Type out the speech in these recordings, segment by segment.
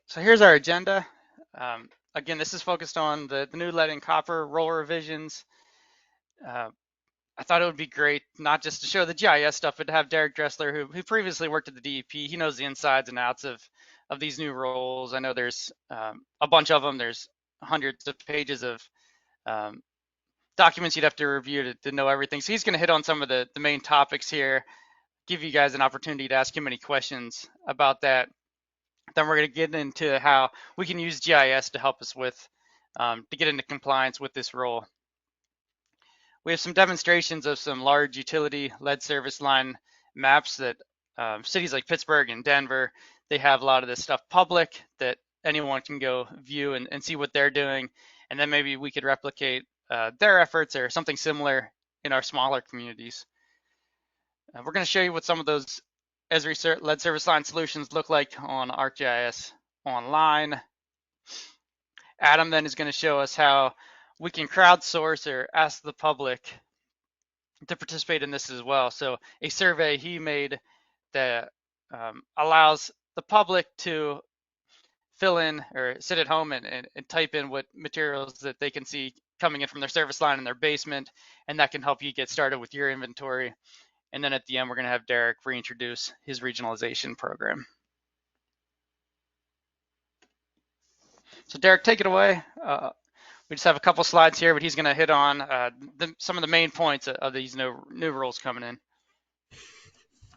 So here's our agenda. Again, this is focused on the new lead and copper roll revisions. Uh, I thought it would be great not just to show the GIS stuff, but to have Derek Dressler, who previously worked at the DEP. He knows the insides and outs of these new rolls. I know there's a bunch of them. There's hundreds of pages of um, documents you'd have to review to know everything. So he's going to hit on some of the main topics here, give you guys an opportunity to ask him any questions about that. Then we're going to get into how we can use GIS to help us with to get into compliance with this role. We have some demonstrations of some large utility lead service line maps that cities like Pittsburgh and Denver, they have a lot of this stuff public that anyone can go view and see what they're doing. And then maybe we could replicate their efforts or something similar in our smaller communities. We're going to show you what some of those Esri lead service line solutions look like on ArcGIS Online. Adam then is going to show us how we can crowdsource or ask the public to participate in this as well. So a survey he made that allows the public to fill in or sit at home and type in what materials that they can see coming in from their service line in their basement, and that can help you get started with your inventory. And then at the end, we're going to have Derek reintroduce his regionalization program. So Derek, take it away. We just have a couple slides here, but he's going to hit on some of the main points of these new rules coming in.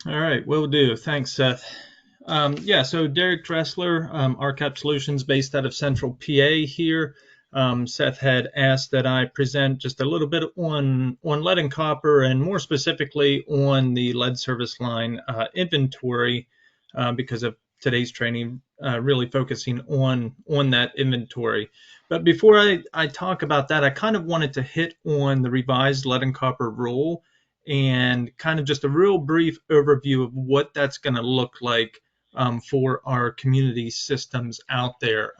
All right, will do. Thanks, Seth. Yeah, so Derek Dressler, RCAP Solutions based out of Central PA here. Seth had asked that I present just a little bit on lead and copper, and more specifically on the lead service line inventory, because of today's training really focusing on that inventory. But before I talk about that, I kind of wanted to hit on the revised lead and copper rule and kind of just a real brief overview of what that's going to look like for our community systems out there.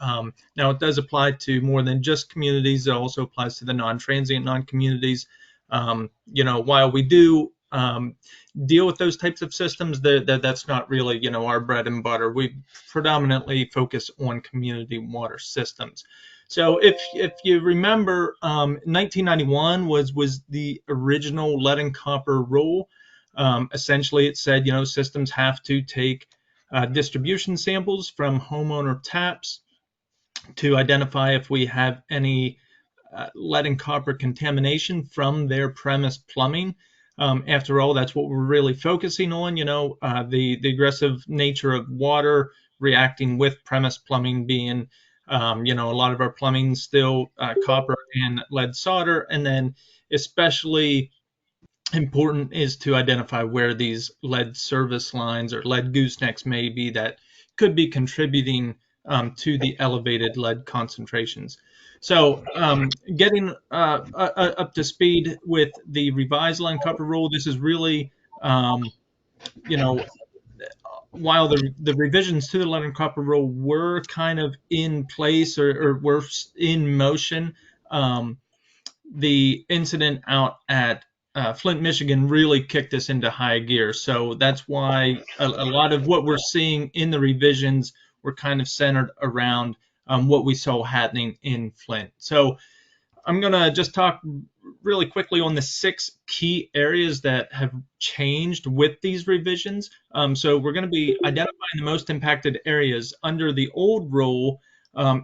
Now, it does apply to more than just communities. It also applies to the non-transient non-communities. While we do deal with those types of systems, that's not really, our bread and butter. We predominantly focus on community water systems. So if you remember, 1991 was the original lead and copper rule. Essentially, it said, systems have to take distribution samples from homeowner taps to identify if we have any lead and copper contamination from their premise plumbing. After all, that's what we're really focusing on, the aggressive nature of water reacting with premise plumbing being, a lot of our plumbing still copper and lead solder. And then especially important is to identify where these lead service lines or lead goosenecks may be that could be contributing to the elevated lead concentrations. So getting up to speed with the revised lead and copper rule, this is really, while the revisions to the lead and copper rule were kind of in place or were in motion, the incident out at Flint, Michigan really kicked this into high gear. So that's why a lot of what we're seeing in the revisions were kind of centered around what we saw happening in Flint. So I'm going to just talk really quickly on the 6 key areas that have changed with these revisions. So we're going to be identifying the most impacted areas. Under the old rule,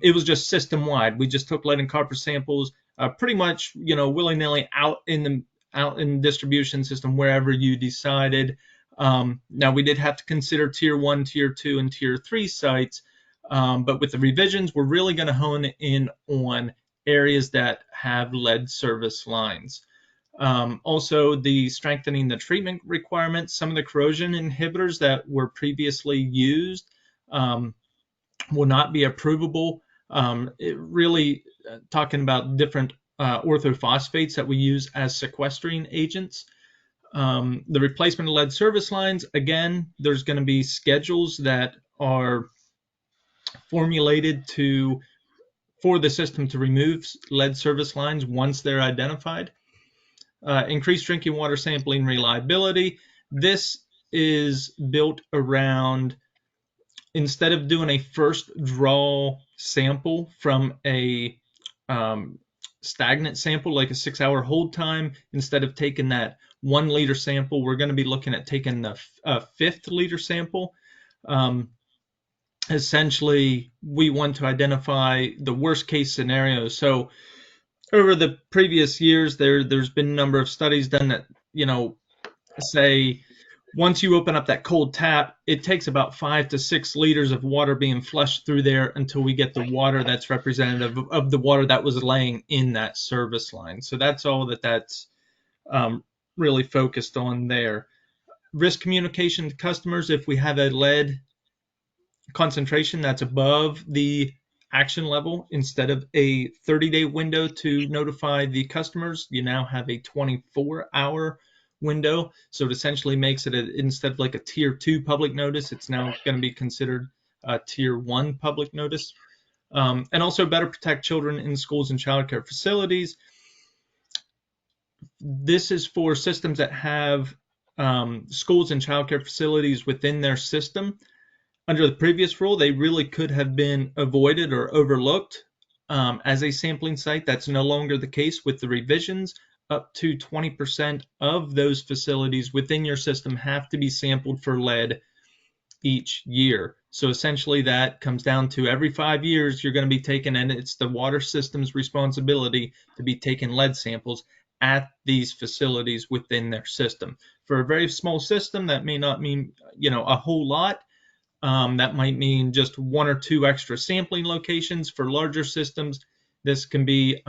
it was just system-wide. We just took lead and copper samples pretty much, willy-nilly out in the distribution system wherever you decided. Now, we did have to consider tier 1, tier 2, and tier 3 sites, but with the revisions, we're really going to hone in on areas that have lead service lines. Also, the strengthening the treatment requirements, some of the corrosion inhibitors that were previously used will not be approvable. Really talking about different orthophosphates that we use as sequestering agents. The replacement of lead service lines, again, there's going to be schedules that are formulated for the system to remove lead service lines once they're identified. Increased drinking water sampling reliability. This is built around instead of doing a first draw sample from a stagnant sample, like a 6-hour hold time, instead of taking that 1 liter sample, we're going to be looking at taking the fifth liter sample. Essentially, we want to identify the worst case scenario. So over the previous years, there's been a number of studies done that, say once you open up that cold tap, it takes about 5 to 6 liters of water being flushed through there until we get the water that's representative of the water that was laying in that service line. So that's all that's really focused on there. Risk communication to customers: if we have a lead concentration that's above the action level, instead of a 30-day window to notify the customers, you now have a 24-hour window. So it essentially makes it instead of like a tier 2 public notice, it's now going to be considered a tier 1 public notice. And also better protect children in schools and childcare facilities. This is for systems that have schools and childcare facilities within their system. Under the previous rule, they really could have been avoided or overlooked as a sampling site. That's no longer the case with the revisions. Up to 20% of those facilities within your system have to be sampled for lead each year. So essentially that comes down to every 5 years you're going to be taking, and it's the water system's responsibility to be taking lead samples at these facilities within their system. For a very small system, that may not mean a whole lot. That might mean just 1 or 2 extra sampling locations. For larger systems, this can be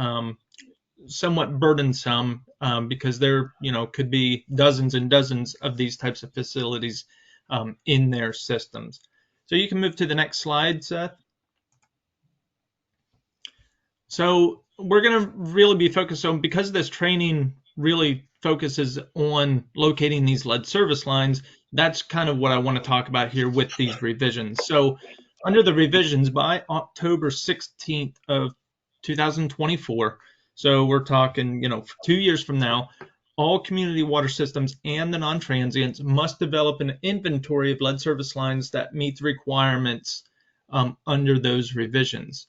somewhat burdensome because there could be dozens and dozens of these types of facilities in their systems. So you can move to the next slide, Seth. So we're going to really be focused on, because this training really focuses on locating these lead service lines, that's kind of what I want to talk about here with these revisions. So under the revisions, by October 16th of 2024, so we're talking, for 2 years from now, all community water systems and the non-transients must develop an inventory of lead service lines that meet the requirements under those revisions.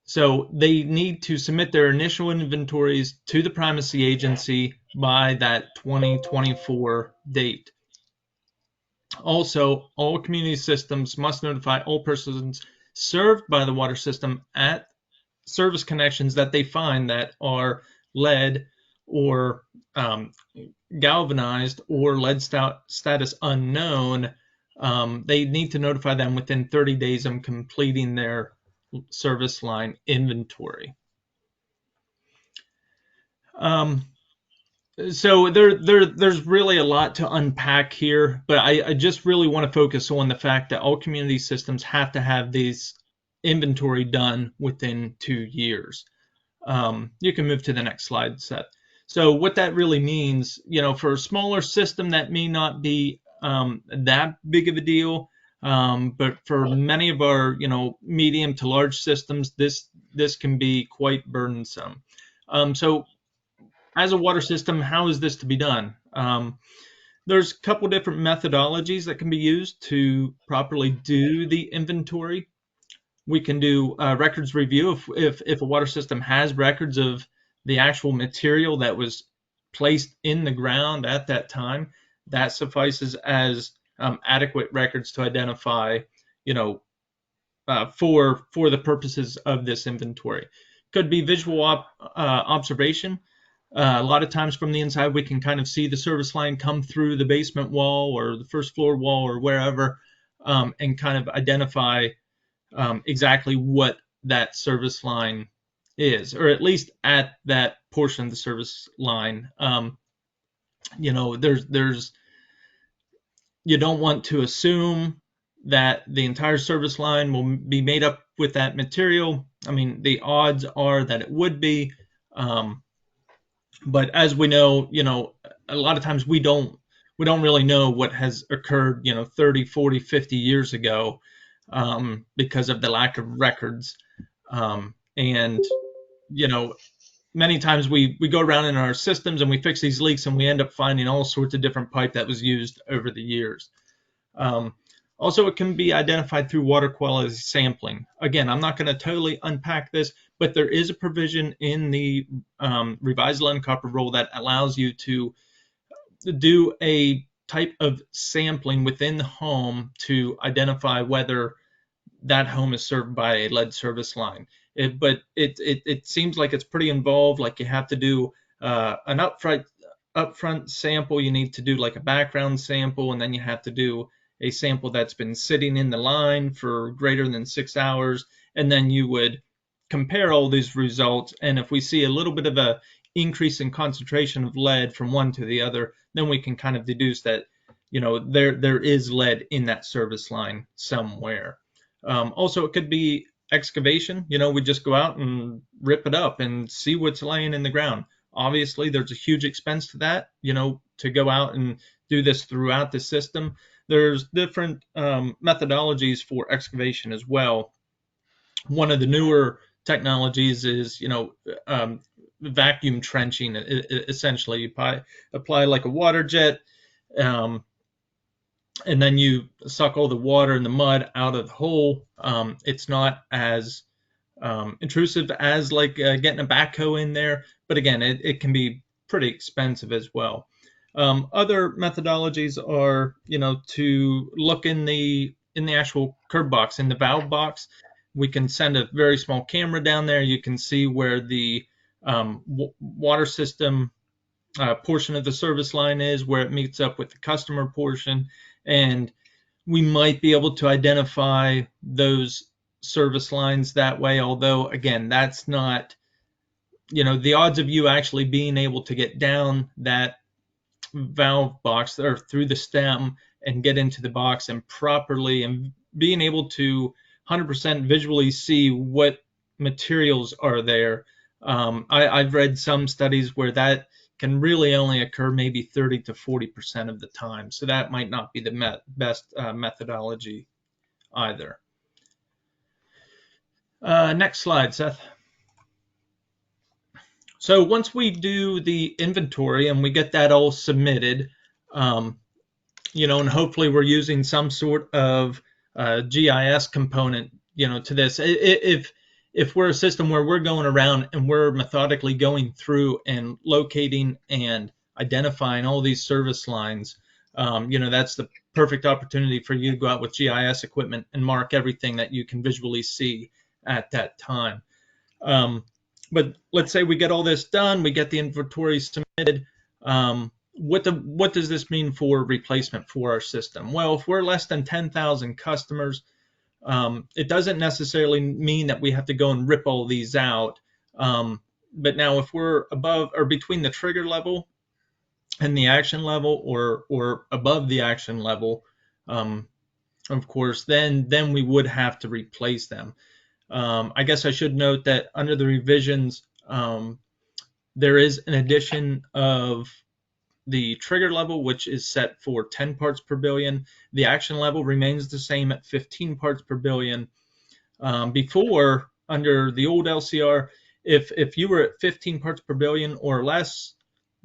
So they need to submit their initial inventories to the primacy agency by that 2024 date. Also, all community systems must notify all persons served by the water system at service connections that they find that are lead or galvanized or lead status unknown. They need to notify them within 30 days of completing their service line inventory. So there's really a lot to unpack here, but I just really want to focus on the fact that all community systems have to have these inventory done within 2 years. You can move to the next slide, Seth. So what that really means, for a smaller system, that may not be that big of a deal, but for many of our medium to large systems, this can be quite burdensome. So as a water system, how is this to be done? There's a couple different methodologies that can be used to properly do the inventory. We can do records review if a water system has records of the actual material that was placed in the ground at that time. That suffices as adequate records to identify, for the purposes of this inventory. Could be visual observation. A lot of times from the inside, we can kind of see the service line come through the basement wall or the first floor wall or wherever, and kind of identify exactly what that service line is, or at least at that portion of the service line. There's you don't want to assume that the entire service line will be made up with that material. I mean, the odds are that it would be, but as we know, a lot of times we don't really know what has occurred, 30, 40, 50 years ago, because of the lack of records. And many times we go around in our systems and we fix these leaks and we end up finding all sorts of different pipe that was used over the years. Also, it can be identified through water quality sampling. Again, I'm not going to totally unpack this, but there is a provision in the revised lead and copper rule that allows you to do a type of sampling within the home to identify whether that home is served by a lead service line. But it seems like it's pretty involved. Like you have to do an upfront sample. You need to do like a background sample, and then you have to do a sample that's been sitting in the line for greater than 6 hours, and then you would compare all these results. And if we see a little bit of a increase in concentration of lead from one to the other, then we can kind of deduce that there is lead in that service line somewhere. Also, it could be excavation. We just go out and rip it up and see what's laying in the ground. Obviously, there's a huge expense to that, to go out and do this throughout the system. There's different methodologies for excavation as well. One of the newer technologies is, vacuum trenching. Essentially, you apply like a water jet, um, and then you suck all the water and the mud out of the hole. It's not as intrusive as like getting a backhoe in there, but again, it can be pretty expensive as well. Other methodologies are, to look in the actual curb box, in the valve box. We can send a very small camera down there. You can see where the water system portion of the service line is, where it meets up with the customer portion, and we might be able to identify those service lines that way. Although, again, that's not, the odds of you actually being able to get down that valve box or through the stem and get into the box and properly and being able to 100% visually see what materials are there. I've read some studies where that can really only occur maybe 30 to 40% of the time. So that might not be the best methodology either. Next slide, Seth. So once we do the inventory and we get that all submitted, and hopefully we're using some sort of GIS component, to this. If we're a system where we're going around and we're methodically going through and locating and identifying all these service lines, that's the perfect opportunity for you to go out with GIS equipment and mark everything that you can visually see at that time. But let's say we get all this done, we get the inventory submitted. What does this mean for replacement for our system? Well, if we're less than 10,000 customers, it doesn't necessarily mean that we have to go and rip all these out. But now if we're above or between the trigger level and the action level, or above the action level, of course, then we would have to replace them. I guess I should note that under the revisions, there is an addition of the trigger level, which is set for 10 parts per billion. The action level remains the same at 15 parts per billion. Before, under the old LCR, if you were at 15 parts per billion or less,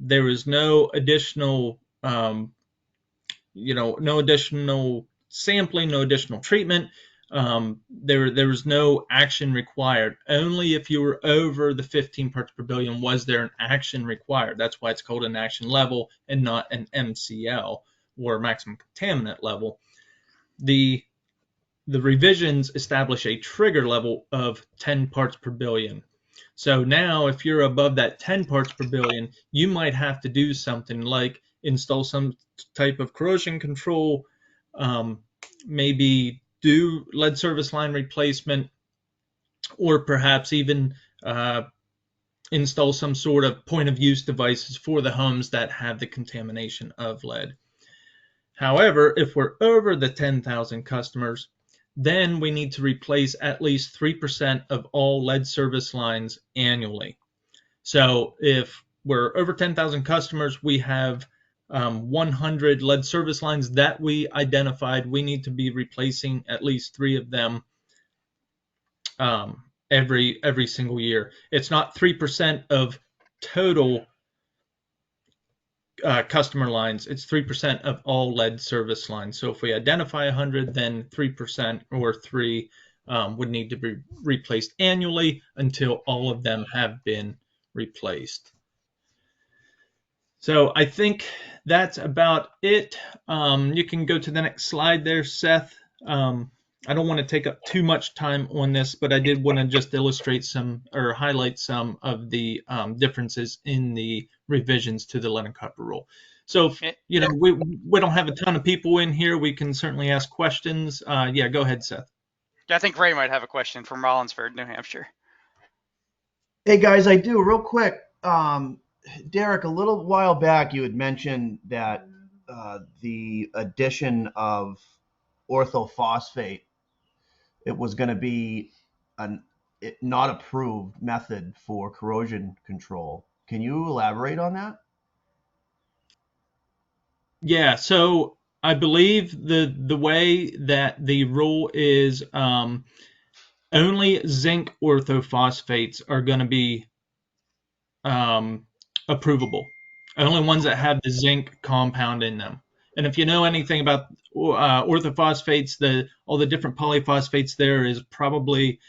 there was no additional, no additional sampling, no additional treatment. There was no action required. Only if you were over the 15 parts per billion was there an action required. That's why it's called an action level and not an MCL, or maximum contaminant level. The revisions establish a trigger level of 10 parts per billion. So now if you're above that 10 parts per billion, you might have to do something like install some type of corrosion control, maybe do lead service line replacement, or perhaps even install some sort of point of use devices for the homes that have the contamination of lead. However, if we're over the 10,000 customers, then we need to replace at least 3% of all lead service lines annually. So if we're over 10,000 customers, we have 100 lead service lines that we identified. We need to be replacing at least 3 of them every single year. It's not 3% of total customer lines. It's 3% of all lead service lines. So if we identify 100, then 3% or three would need to be replaced annually until all of them have been replaced. So I think that's about it. You can go to the next slide there, Seth. I don't want to take up too much time on this, but I did want to just illustrate some or highlight some of the differences in the revisions to the lead and copper rule. So, if, Eh, we don't have a ton of people in here. We can certainly ask questions. Yeah, go ahead, Seth. I think Ray might have a question from Rollinsford, New Hampshire. Hey guys, I do real quick. Derek, a little while back you had mentioned that the addition of orthophosphate, it was going to be an not approved method for corrosion control. Can you elaborate on that? Yeah, so I believe the way that the rule is, only zinc orthophosphates are going to be um, approvable. Only ones that have the zinc compound in them. And if you know anything about orthophosphates, all the different polyphosphates, there is probably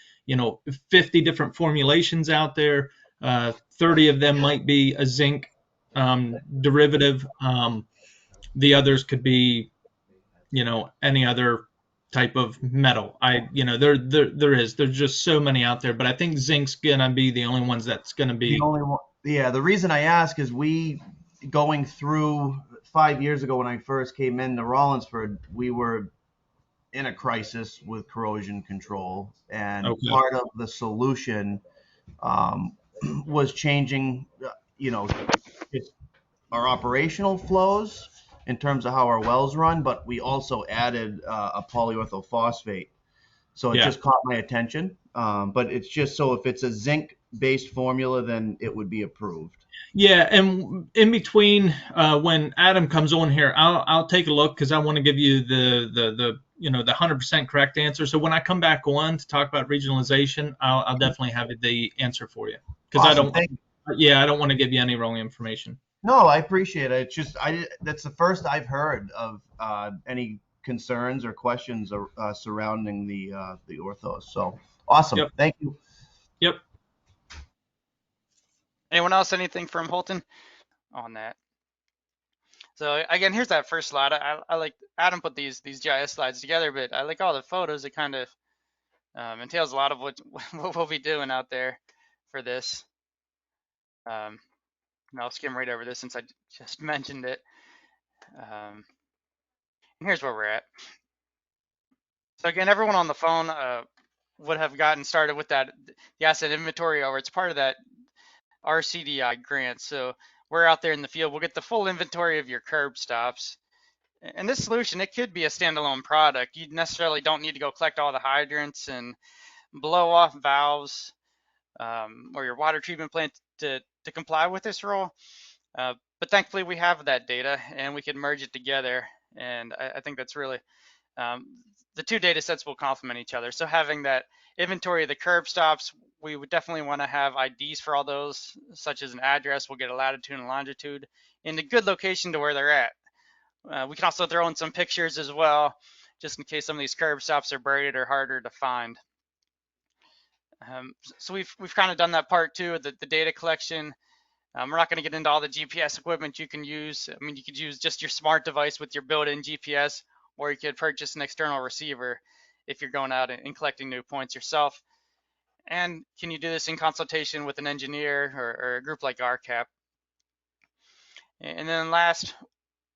50 different formulations out there. 30 of them might be a zinc derivative. The others could be any other type of metal. There's just so many out there, but I think zinc's gonna be the only ones that's gonna The be. only one, yeah, the reason I ask is we going through 5 years ago when I first came into Rollinsford, we were in a crisis with corrosion control, and Okay. part of the solution um, was changing, you know, it's our operational flows in terms of how our wells run, but we also added a polyorthophosphate. So it Yeah. just caught my attention. But it's just so if it's a zinc based formula, then it would be approved. Yeah, and in between, when Adam comes on here, I'll take a look because I want to give you the 100% correct answer. So when I come back on to talk about regionalization, I'll definitely have the answer for you because I Awesome. don't. Thank you. Yeah, I don't want to give you any wrong information. No, I appreciate it. It's just that's the first I've heard of any concerns or questions surrounding the orthos. So awesome. Yep. Thank you. Yep. Anyone else? Anything from Holton on that? So again, here's that first slide. I like Adam put these GIS slides together, but I like all the photos. It kind of entails a lot of what we'll be doing out there for this. And I'll skim right over this since I just mentioned it. And here's where we're at. So again, everyone on the phone would have gotten started with the asset inventory, or it's part of that RCDI grant. So we're out there in the field. We'll get the full inventory of your curb stops. And this solution, it could be a standalone product. You necessarily don't need to go collect all the hydrants and blow off valves or your water treatment plant to comply with this rule. But thankfully, we have that data and we can merge it together. And I think that's really um, the two data sets will complement each other. So having that inventory of the curb stops, we would definitely want to have IDs for all those, such as an address. We'll get a latitude and longitude in a good location to where they're at. We can also throw in some pictures as well, just in case some of these curb stops are buried or harder to find. So we've kind of done that part too, the data collection. We're not going to get into all the GPS equipment you can use. I mean, you could use just your smart device with your built-in GPS, or you could purchase an external receiver if you're going out and collecting new points yourself. And can you do this in consultation with an engineer or a group like RCAP? And then last,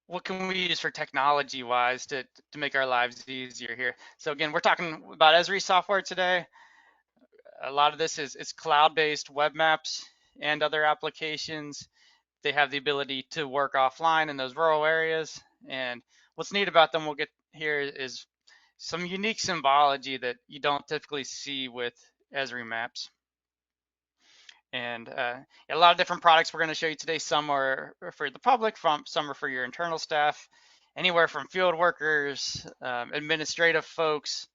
what can we use for technology wise to make our lives easier here? So again, we're talking about Esri software today. A lot of this is cloud-based web maps and other applications. They have the ability to work offline in those rural areas. And what's neat about them we'll get here is some unique symbology that you don't typically see with Esri maps. And a lot of different products we're going to show you today. Some are for the public, some are for your internal staff, anywhere from field workers, administrative folks,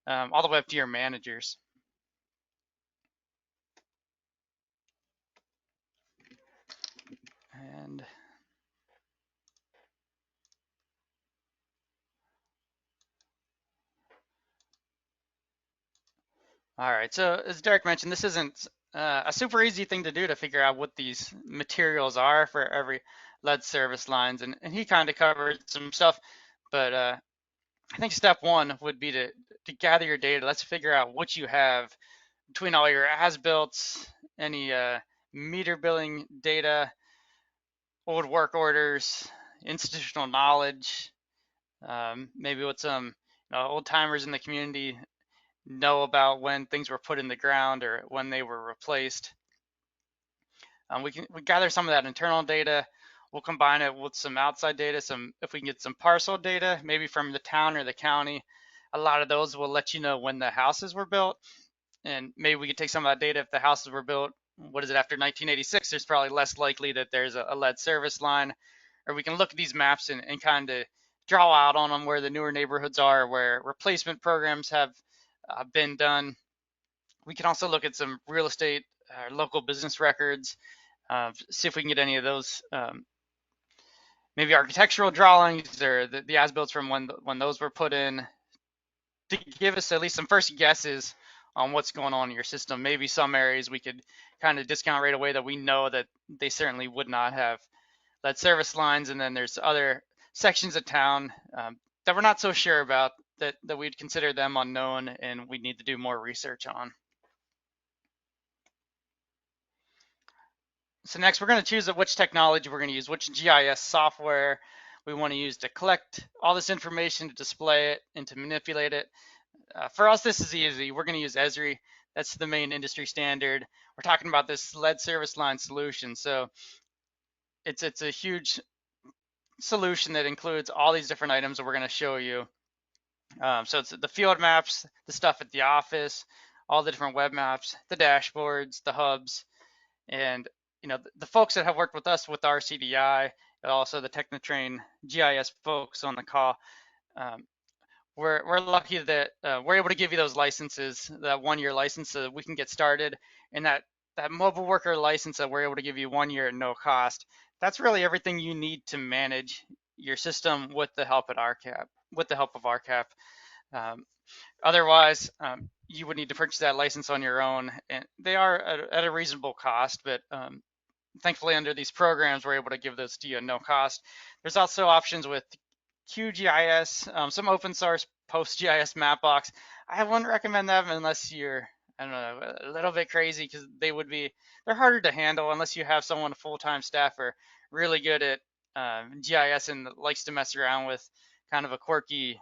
all the way up to your managers. And All right, so as Derek mentioned, this isn't a super easy thing to do to figure out what these materials are for every lead service lines, and he kind of covered some stuff, but I think step one would be to gather your data. Let's figure out what you have between all your as-built, any meter billing data, old work orders, institutional knowledge, maybe what some old timers in the community know about when things were put in the ground or when they were replaced. We gather some of that internal data. We'll combine it with some outside data. If we can get some parcel data, maybe from the town or the county, a lot of those will let you know when the houses were built. And maybe we could take some of that data if the houses were built, what is it, after 1986, there's probably less likely that there's a lead service line. Or we can look at these maps and kind of draw out on them where the newer neighborhoods are, where replacement programs have been done. We can also look at some real estate, local business records, see if we can get any of those, maybe architectural drawings or the as-built from when those were put in, to give us at least some first guesses on what's going on in your system. Maybe some areas we could kind of discount right away that we know that they certainly would not have lead service lines, and then there's other sections of town that we're not so sure about, that we'd consider them unknown and we need to do more research on. So next, we're going to choose which technology we're going to use, which GIS software we want to use to collect all this information, to display it, and to manipulate it. For us, this is easy. We're going to use Esri. That's the main industry standard. We're talking about this lead service line solution. So it's a huge solution that includes all these different items that we're going to show you. So it's the field maps, the stuff at the office, all the different web maps, the dashboards, the hubs, and the folks that have worked with us with RCDI, and also the Technotrain GIS folks on the call. We're lucky that we're able to give you those licenses, that 1-year license, so that we can get started, and that mobile worker license that we're able to give you 1 year at no cost. That's really everything you need to manage your system with the help of RCAP. Otherwise, you would need to purchase that license on your own, and they are at a reasonable cost, but thankfully under these programs, we're able to give those to you at no cost. There's also options with QGIS, some open source PostGIS Mapbox. I wouldn't recommend them unless you're, I don't know, a little bit crazy, because they're harder to handle unless you have someone, a full-time staffer, really good at GIS and likes to mess around with kind of a quirky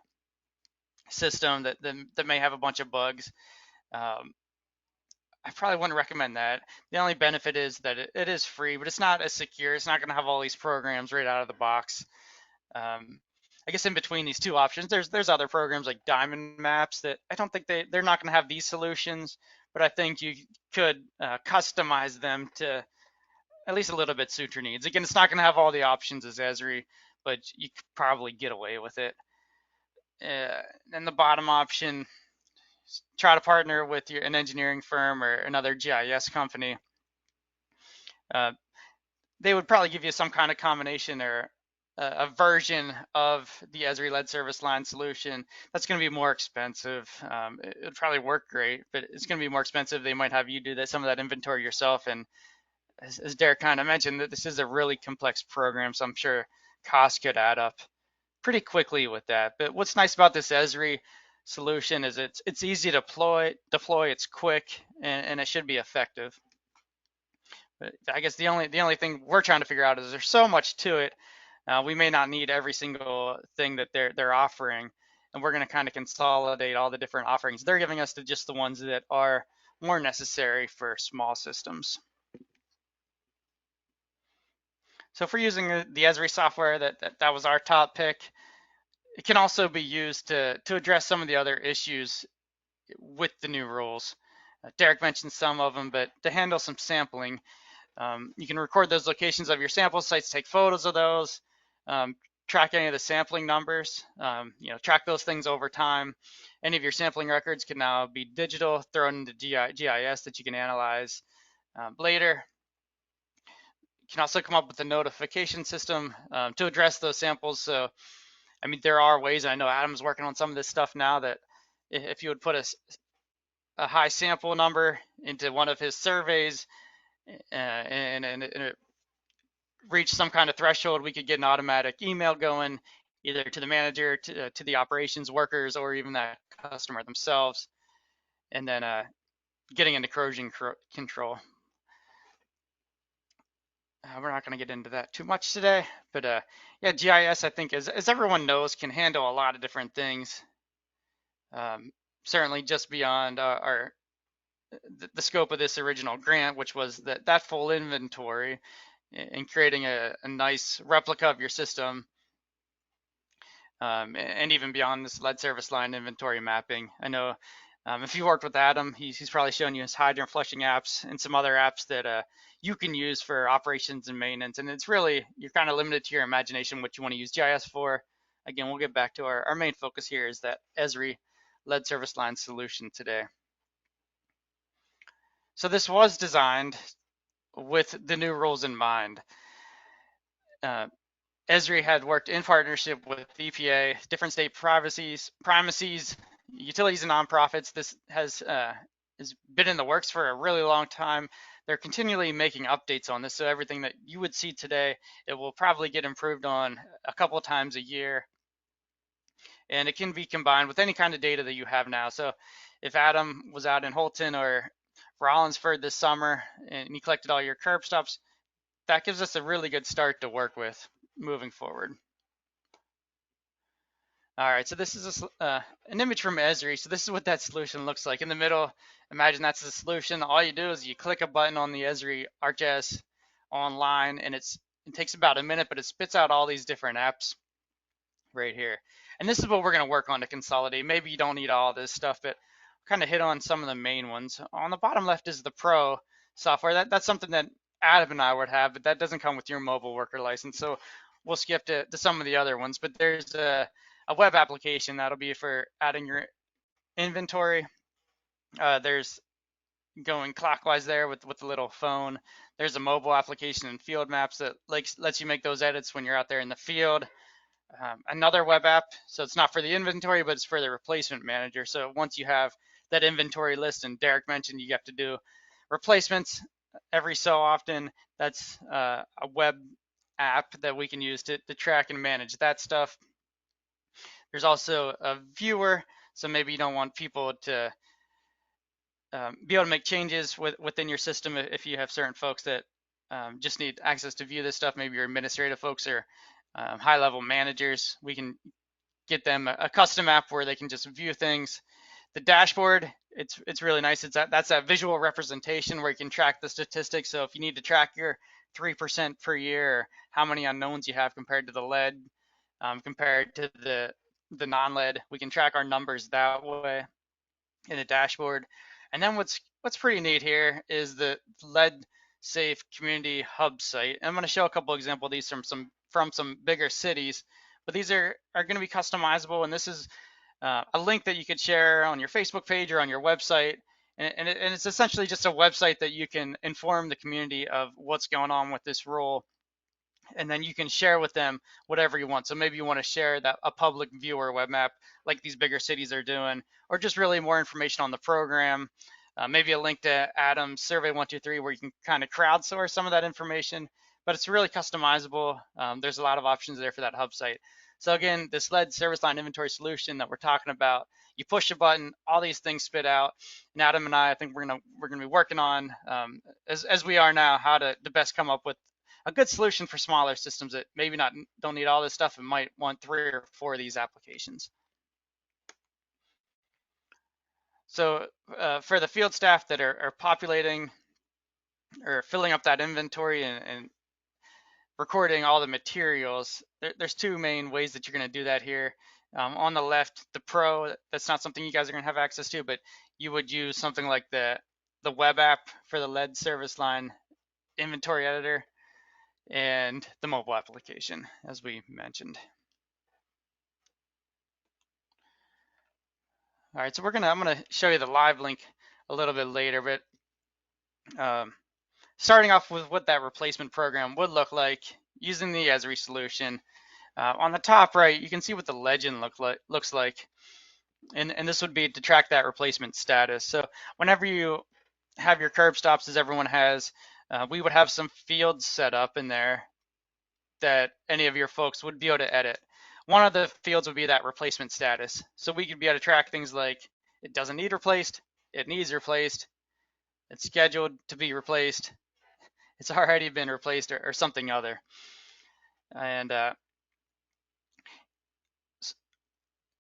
system that may have a bunch of bugs. I probably wouldn't recommend that. The only benefit is that it is free, but it's not as secure. It's not going to have all these programs right out of the box. I guess in between these two options, there's other programs like Diamond Maps that I don't think they're not going to have these solutions, but I think you could customize them to at least a little bit suit your needs. Again, it's not going to have all the options as Esri, but you could probably get away with it. And the bottom option, try to partner with an engineering firm or another GIS company. They would probably give you some kind of combination or a version of the Esri lead service line solution that's going to be more expensive. It would probably work great, but it's going to be more expensive. They might have you do some of that inventory yourself. And as Derek kind of mentioned, that this is a really complex program, so I'm sure costs could add up pretty quickly with that. But what's nice about this Esri solution is it's easy to deploy, it's quick, and it should be effective. But I guess the only thing we're trying to figure out is there's so much to it. We may not need every single thing that they're offering, and we're going to kind of consolidate all the different offerings they're giving us to just the ones that are more necessary for small systems. So if we're using the Esri software, that was our top pick. It can also be used to address some of the other issues with the new rules. Derek mentioned some of them, but to handle some sampling, you can record those locations of your sample sites, take photos of those, track any of the sampling numbers, track those things over time. Any of your sampling records can now be digital, thrown into GIS that you can analyze later. You can also come up with a notification system to address those samples. So, I mean, there are ways, I know Adam's working on some of this stuff now, that if you would put a high sample number into one of his surveys, and it reached some kind of threshold, we could get an automatic email going either to the manager, to the operations workers, or even that customer themselves, and then getting into corrosion control. We're not going to get into that too much today, but yeah, GIS, I think, as everyone knows, can handle a lot of different things. Certainly just beyond the scope of this original grant, which was that full inventory and creating a nice replica of your system, and even beyond this lead service line inventory mapping. I know if you worked with Adam, he's probably shown you his hydrant flushing apps and some other apps that you can use for operations and maintenance. And it's really, you're kind of limited to your imagination what you want to use GIS for. Again, we'll get back to our main focus here is that Esri lead service line solution today. So this was designed with the new rules in mind. Esri had worked in partnership with EPA, different state primacies, utilities, and nonprofits. This has been in the works for a really long time. They're continually making updates on this, so everything that you would see today, it will probably get improved on a couple of times a year. And it can be combined with any kind of data that you have now. So if Adam was out in Holton or Rollinsford this summer and he collected all your curb stops, that gives us a really good start to work with moving forward. All right, so this is an image from Esri. So this is what that solution looks like. In the middle, imagine that's the solution. All you do is you click a button on the Esri ArcGIS online, and it takes about a minute, but it spits out all these different apps right here. And this is what we're going to work on to consolidate. Maybe you don't need all this stuff, but kind of hit on some of the main ones. On the bottom left is the Pro software. That's something that Adam and I would have, but that doesn't come with your mobile worker license. So we'll skip to some of the other ones. But there's a web application that'll be for adding your inventory. There's going clockwise there with the little phone. There's a mobile application and field maps that lets you make those edits when you're out there in the field. Another web app, so it's not for the inventory, but it's for the replacement manager. So once you have that inventory list, and Derek mentioned you have to do replacements every so often, that's a web app that we can use to track and manage that stuff. There's also a viewer, so maybe you don't want people to be able to make changes within your system if you have certain folks that just need access to view this stuff. Maybe your administrative folks or high-level managers. We can get them a custom app where they can just view things. The dashboard, it's really nice. That's that visual representation where you can track the statistics. So if you need to track your 3% per year, or how many unknowns you have compared to the lead, compared to the non-lead, we can track our numbers that way in the dashboard. And then what's pretty neat here is the lead safe community hub site. I'm going to show a couple examples of these from some bigger cities, but these are going to be customizable, and this is a link that you could share on your Facebook page or on your website, and it's essentially just a website that you can inform the community of what's going on with this rule, and then you can share with them whatever you want. So maybe you want to share a public viewer web map like these bigger cities are doing, or just really more information on the program. Maybe a link to Adam's Survey 123 where you can kind of crowdsource some of that information, but it's really customizable. There's a lot of options there for that hub site. So again, this lead service line inventory solution that we're talking about, you push a button, all these things spit out. And Adam and I think we're gonna be working on, as we are now, how to best come up with a good solution for smaller systems that maybe don't need all this stuff and might want 3 or 4 of these applications. So for the field staff that are populating or filling up that inventory and recording all the materials, there's 2 main ways that you're going to do that here. On the left, the Pro, that's not something you guys are going to have access to, but you would use something like the web app for the lead service line inventory editor and the mobile application, as we mentioned. All right, so I'm gonna show you the live link a little bit later, but starting off with what that replacement program would look like using the Esri solution. On the top right, you can see what the legend looks like. and this would be to track that replacement status. So whenever you have your curb stops, as everyone has, we would have some fields set up in there that any of your folks would be able to edit. One of the fields would be that replacement status. So we could be able to track things like it doesn't need replaced, it needs replaced, it's scheduled to be replaced, it's already been replaced, or something other. And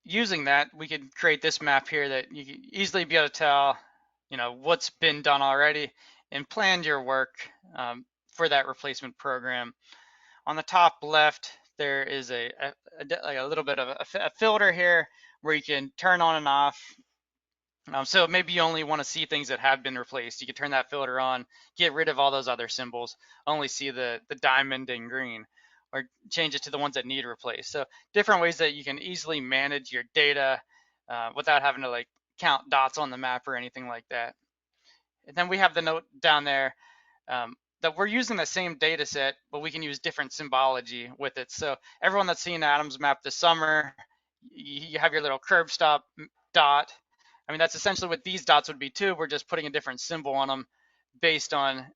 using that, we could create this map here that you could easily be able to tell, what's been done already and plan your work for that replacement program. On the top left, there is a little bit of a filter here where you can turn on and off. So maybe you only want to see things that have been replaced. You can turn that filter on, get rid of all those other symbols, only see the diamond and green, or change it to the ones that need replaced. So different ways that you can easily manage your data without having to like count dots on the map or anything like that. And then we have the note down there that we're using the same data set, but we can use different symbology with it. So everyone that's seen Adams map this summer, you have your little curb stop dot. I mean, that's essentially what these dots would be too. We're just putting a different symbol on them based on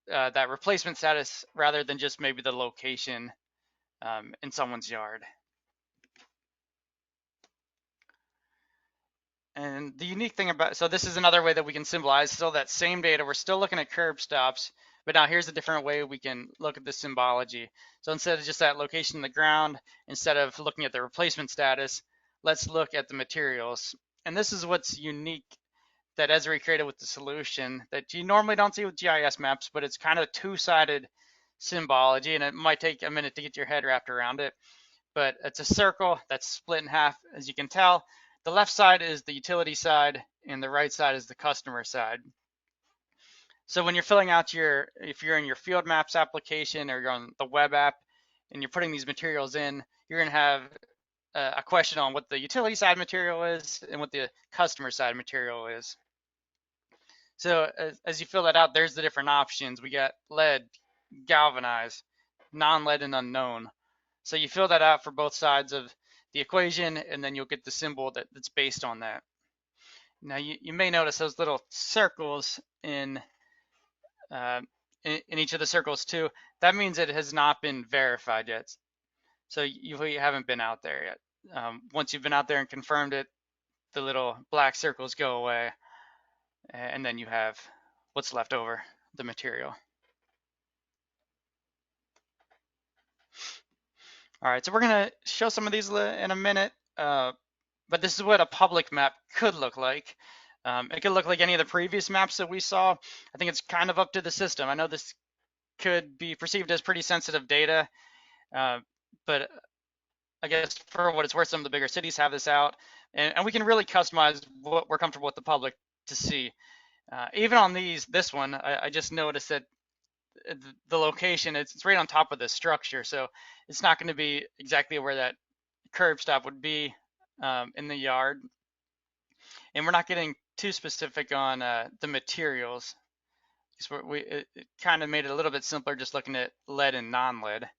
that replacement status rather than just maybe the location in someone's yard. And the unique thing about, so this is another way that we can symbolize still that same data. We're still looking at curb stops, but now here's a different way we can look at the symbology. So instead of just that location in the ground, instead of looking at the replacement status, let's look at the materials. And this is what's unique that Esri created with the solution that you normally don't see with GIS maps, but it's kind of two-sided symbology, and it might take a minute to get your head wrapped around it. But it's a circle that's split in half, as you can tell. The left side is the utility side, and the right side is the customer side. So when you're filling out if you're in your field maps application or you're on the web app and you're putting these materials in, you're going to have a question on what the utility side material is and what the customer side material is. So as you fill that out, there's the different options. We got lead, galvanized, non-lead, and unknown. So you fill that out for both sides of the equation, and then you'll get the symbol that's based on that. Now you may notice those little circles in each of the circles too. That means it has not been verified yet. So you haven't been out there yet. Once you've been out there and confirmed it, the little black circles go away, and then you have what's left over, the material. All right, so we're gonna show some of these in a minute, but this is what a public map could look like. It could look like any of the previous maps that we saw. I think it's kind of up to the system. I know this could be perceived as pretty sensitive data, but I guess for what it's worth, some of the bigger cities have this out, and we can really customize what we're comfortable with the public to see. Even on this one, I just noticed that the location, it's right on top of the structure, so it's not going to be exactly where that curb stop would be in the yard. And we're not getting too specific on the materials, because it kind of made it a little bit simpler just looking at lead and non-lead.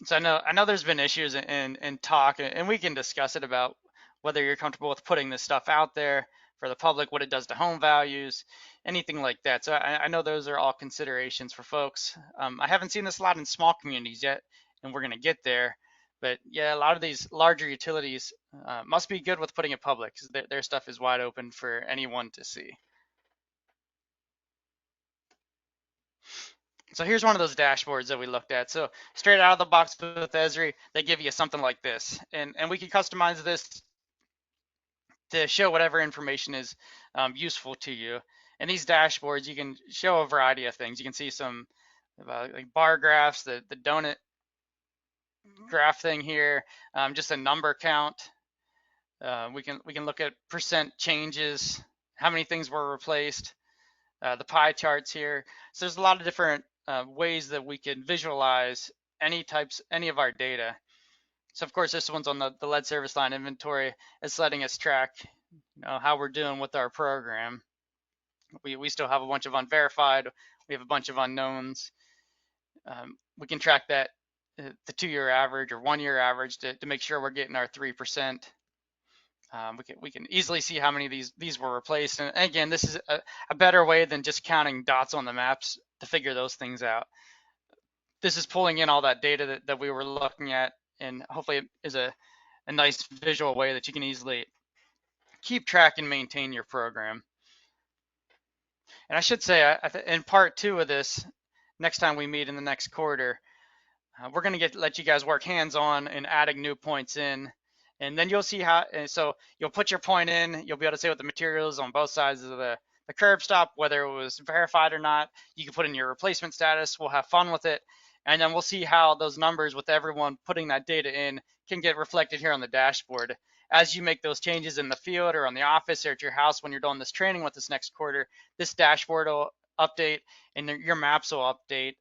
So I know there's been issues in talk, and we can discuss it about whether you're comfortable with putting this stuff out there for the public, what it does to home values, anything like that. So I know those are all considerations for folks. I haven't seen this a lot in small communities yet, and we're going to get there. But yeah, a lot of these larger utilities must be good with putting it public, because their stuff is wide open for anyone to see. So here's one of those dashboards that we looked at. So straight out of the box with Esri, they give you something like this. And we can customize this to show whatever information is useful to you. And these dashboards, you can show a variety of things. You can see some like bar graphs, the donut graph thing here, just a number count. We can look at percent changes, how many things were replaced, the pie charts here. So there's a lot of different ways that we can visualize any of our data. So of course, this one's on the lead service line inventory. It's letting us track how we're doing with our program. We still have a bunch of unverified. We have a bunch of unknowns. We can track that the 2-year average or 1-year average to make sure we're getting our 3%. We can easily see how many of these were replaced. And again, this is a better way than just counting dots on the maps to figure those things out. This is pulling in all that data that we were looking at, and hopefully it is a nice visual way that you can easily keep track and maintain your program. And I should say, in part 2 of this, next time we meet in the next quarter, we're going to let you guys work hands-on and adding new points in. And then you'll see how, and so you'll put your point in, you'll be able to see what the materials on both sides of the curb stop, whether it was verified or not. You can put in your replacement status, we'll have fun with it. And then we'll see how those numbers with everyone putting that data in can get reflected here on the dashboard. As you make those changes in the field or on the office or at your house when you're doing this training with this next quarter, this dashboard will update and your maps will update.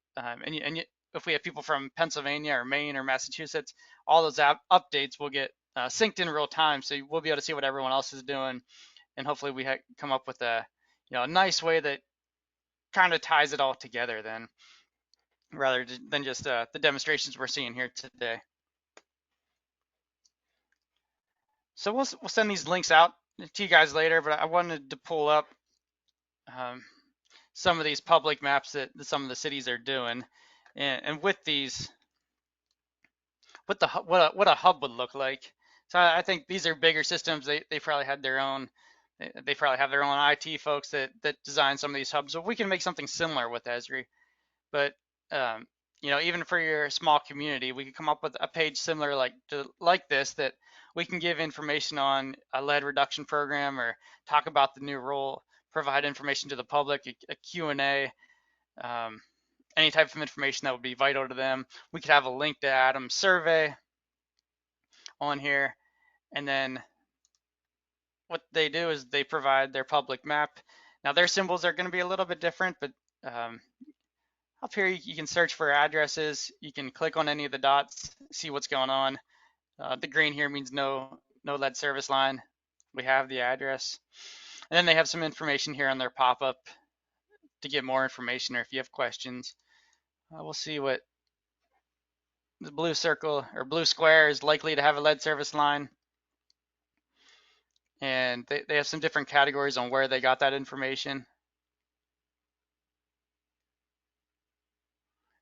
If we have people from Pennsylvania or Maine or Massachusetts, all those updates will get synced in real time, so we'll be able to see what everyone else is doing, and hopefully we come up with a nice way that kind of ties it all together then, rather than just the demonstrations we're seeing here today. So we'll send these links out to you guys later, but I wanted to pull up some of these public maps that some of the cities are doing, and with these, what a hub would look like. So I think these are bigger systems. They probably had their own. They probably have their own IT folks that design some of these hubs. So we can make something similar with Esri, but even for your small community, we could come up with a page similar like this that we can give information on a lead reduction program or talk about the new rule, provide information to the public, a Q&A, any type of information that would be vital to them. We could have a link to Adam's survey on here, and then what they do is they provide their public map. Now their symbols are going to be a little bit different, but up here you can search for addresses. You can click on any of the dots, see what's going on. The green here means no lead service line. We have the address, and then they have some information here on their pop-up to get more information, or if you have questions. We'll see what the blue circle or blue square is likely to have a lead service line. And they have some different categories on where they got that information.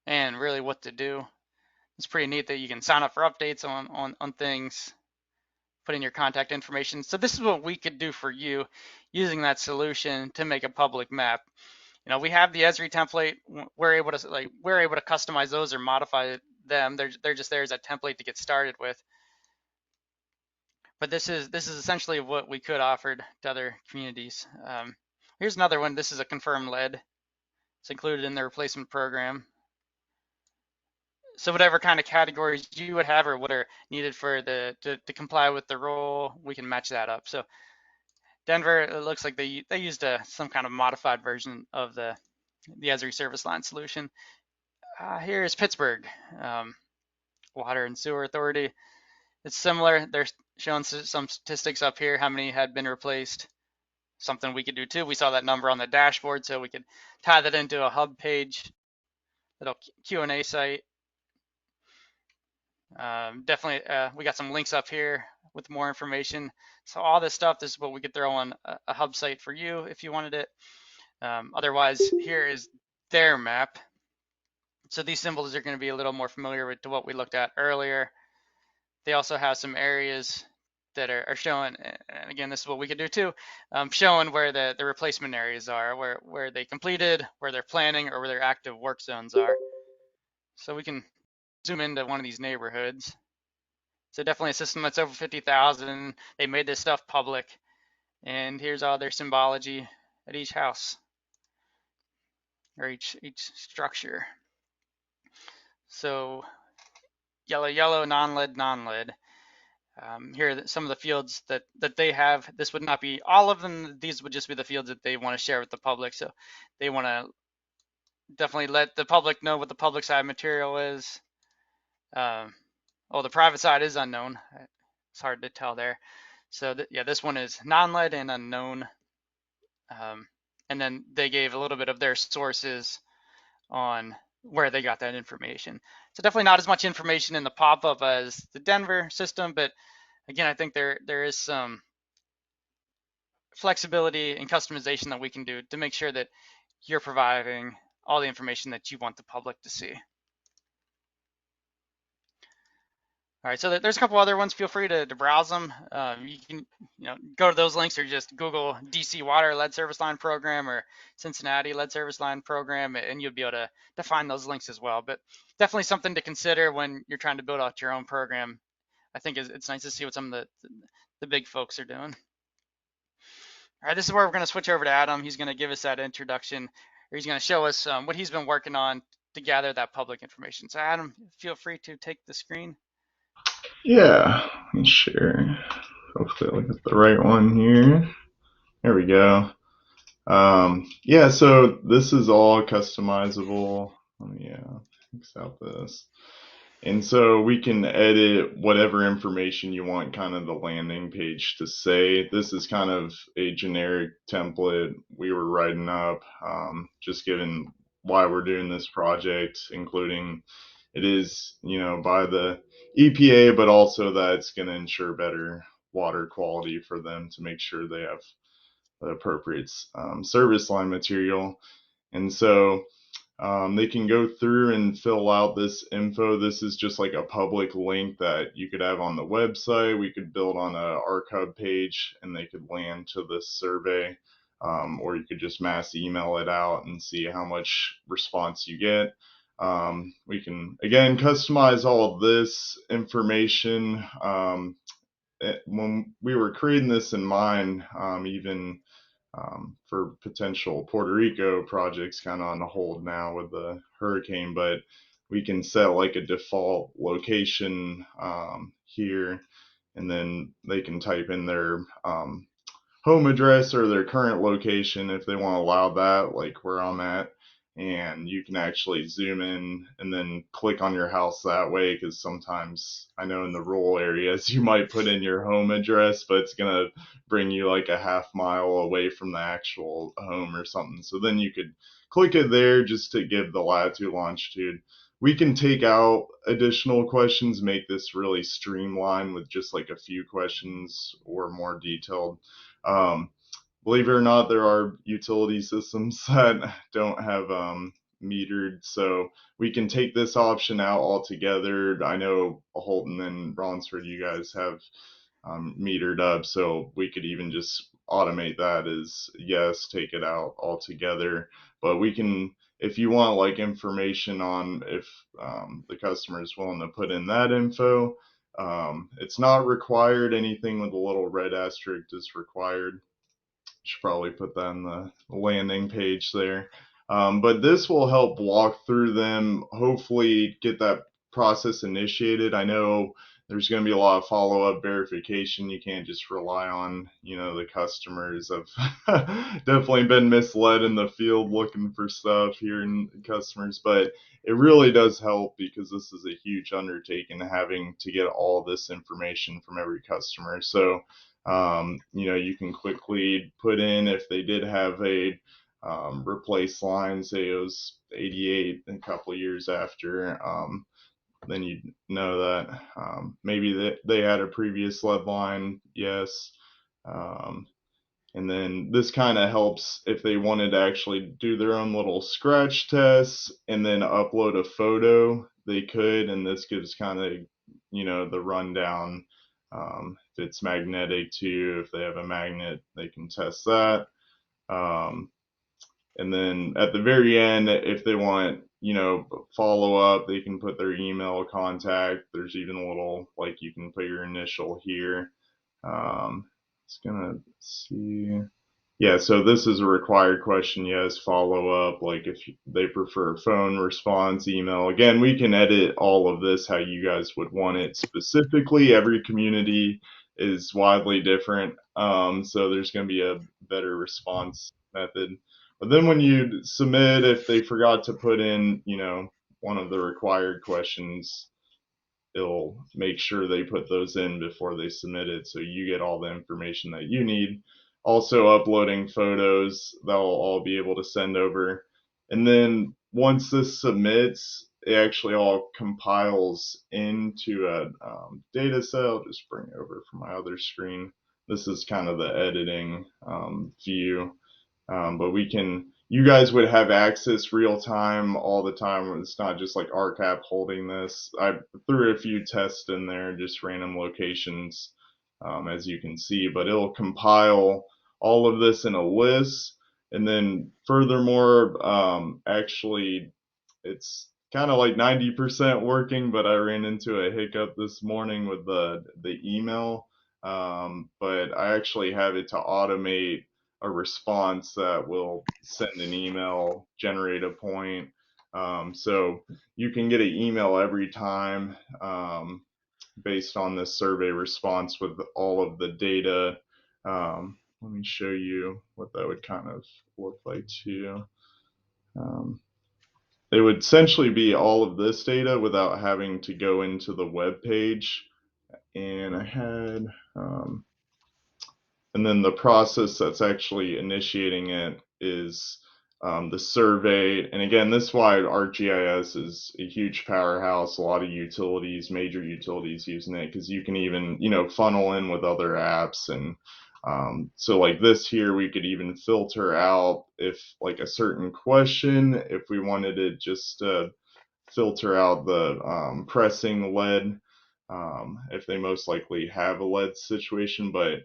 And really what to do. It's pretty neat that you can sign up for updates on things, put in your contact information. So this is what we could do for you using that solution to make a public map. We have the Esri template. We're able to customize those or modify them. They're just there as a template to get started with. But this is essentially what we could offer to other communities. Here's another one. This is a confirmed lead. It's included in the replacement program. So whatever kind of categories you would have or what are needed for to comply with the rule, we can match that up. So Denver, it looks like they used some kind of modified version of the Esri service line solution. Here's Pittsburgh, Water and Sewer Authority. It's similar. They're showing some statistics up here, how many had been replaced. Something we could do too. We saw that number on the dashboard, so we could tie that into a hub page, little Q&A site. Definitely, we got some links up here with more information. So all this stuff, this is what we could throw on a hub site for you if you wanted it. Otherwise, here is their map. So these symbols are going to be a little more familiar to what we looked at earlier. They also have some areas that are showing, and again, this is what we could do too, showing where the replacement areas are, where they completed, where they're planning, or where their active work zones are. So we can zoom into one of these neighborhoods. So definitely a system that's over 50,000. They made this stuff public, and here's all their symbology at each house or each structure. So yellow, non-lead, non-lead. Here are some of the fields that they have. This would not be all of them. These would just be the fields that they want to share with the public. So they want to definitely let the public know what the public side material is. The private side is unknown. It's hard to tell there. So yeah, this one is non-lead and unknown. And then they gave a little bit of their sources on where they got that information. So definitely not as much information in the pop-up as the Denver system, but again, I think there is some flexibility and customization that we can do to make sure that you're providing all the information that you want the public to see. All right, so there's a couple other ones. Feel free to browse them. You can go to those links or just Google DC Water Lead Service Line Program or Cincinnati Lead Service Line Program, and you'll be able to find those links as well. But definitely something to consider when you're trying to build out your own program. I think it's nice to see what some of the big folks are doing. All right, this is where we're going to switch over to Adam. He's going to give us that introduction, or he's going to show us what he's been working on to gather that public information. So Adam, feel free to take the screen. Yeah, let me share. Hopefully I'll get the right one here. There we go. Yeah, so this is all customizable. Let me fix out this. And so we can edit whatever information you want kind of the landing page to say. This is kind of a generic template we were writing up, just given why we're doing this project, including it is, by the EPA, but also that it's going to ensure better water quality for them to make sure they have the appropriate service line material. And so they can go through and fill out this info. This is just like a public link that you could have on the website. We could build on a RCAP page and they could land to this survey. Or you could just mass email it out and see how much response you get. We can, again, customize all of this information. When we were creating this in mind, even for potential Puerto Rico projects kind of on hold now with the hurricane, but we can set like a default location here, and then they can type in their home address or their current location if they want to allow that, like where I'm at. And you can actually zoom in and then click on your house that way, because sometimes I know in the rural areas you might put in your home address, but it's going to bring you like a half mile away from the actual home or something. So then you could click it there just to give the latitude, longitude. We can take out additional questions, make this really streamlined with just like a few questions or more detailed. Believe it or not, there are utility systems that don't have metered, so we can take this option out altogether. I know Holton and Ronsford, you guys have metered up, so we could even just automate that as yes, take it out altogether. But we can, if you want like information on if the customer is willing to put in that info, it's not required. Anything with a little red asterisk is required. Should probably put that on the landing page there. But this will help walk through them, hopefully get that process initiated. I know there's going to be a lot of follow-up verification. You can't just rely on, the customers. I've definitely been misled in the field looking for stuff here in customers, but it really does help because this is a huge undertaking having to get all this information from every customer. So you can quickly put in if they did have a replace line, say it was 88 a couple of years after, then you know that maybe they had a previous lead line, yes. And then this kind of helps if they wanted to actually do their own little scratch tests and then upload a photo, they could, and this gives kind of, the rundown. If it's magnetic too, if they have a magnet, they can test that. And then at the very end, if they want, follow up, they can put their email contact. There's even a little, like you can put your initial here. It's gonna see. Yeah, so this is a required question. Yes, follow up. Like if they prefer phone response, email. Again, we can edit all of this how you guys would want it specifically. Every community is widely different. So there's going to be a better response method. But then when you submit, if they forgot to put in, one of the required questions, it'll make sure they put those in before they submit it, so you get all the information that you need. Also uploading photos, they'll all be able to send over. And then once this submits, it actually all compiles into a data set. I'll just bring it over from my other screen. This is kind of the editing view. But you guys would have access real time all the time. It's not just like RCAP holding this. I threw a few tests in there, just random locations, as you can see, but it'll compile all of this in a list. And then furthermore, actually, it's kind of like 90% working, but I ran into a hiccup this morning with the email. But I actually have it to automate a response that will send an email, generate a point. So you can get an email every time based on this survey response with all of the data. Let me show you what that would kind of look like too. Um, it would essentially be all of this data without having to go into the web page. And I had and then the process that's actually initiating it is the survey. And again, this is why ArcGIS is a huge powerhouse. A lot of utilities, major utilities using it, because you can even, funnel in with other apps. And so like this here, we could even filter out if like a certain question, if we wanted to just filter out the pressing lead, if they most likely have a lead situation. But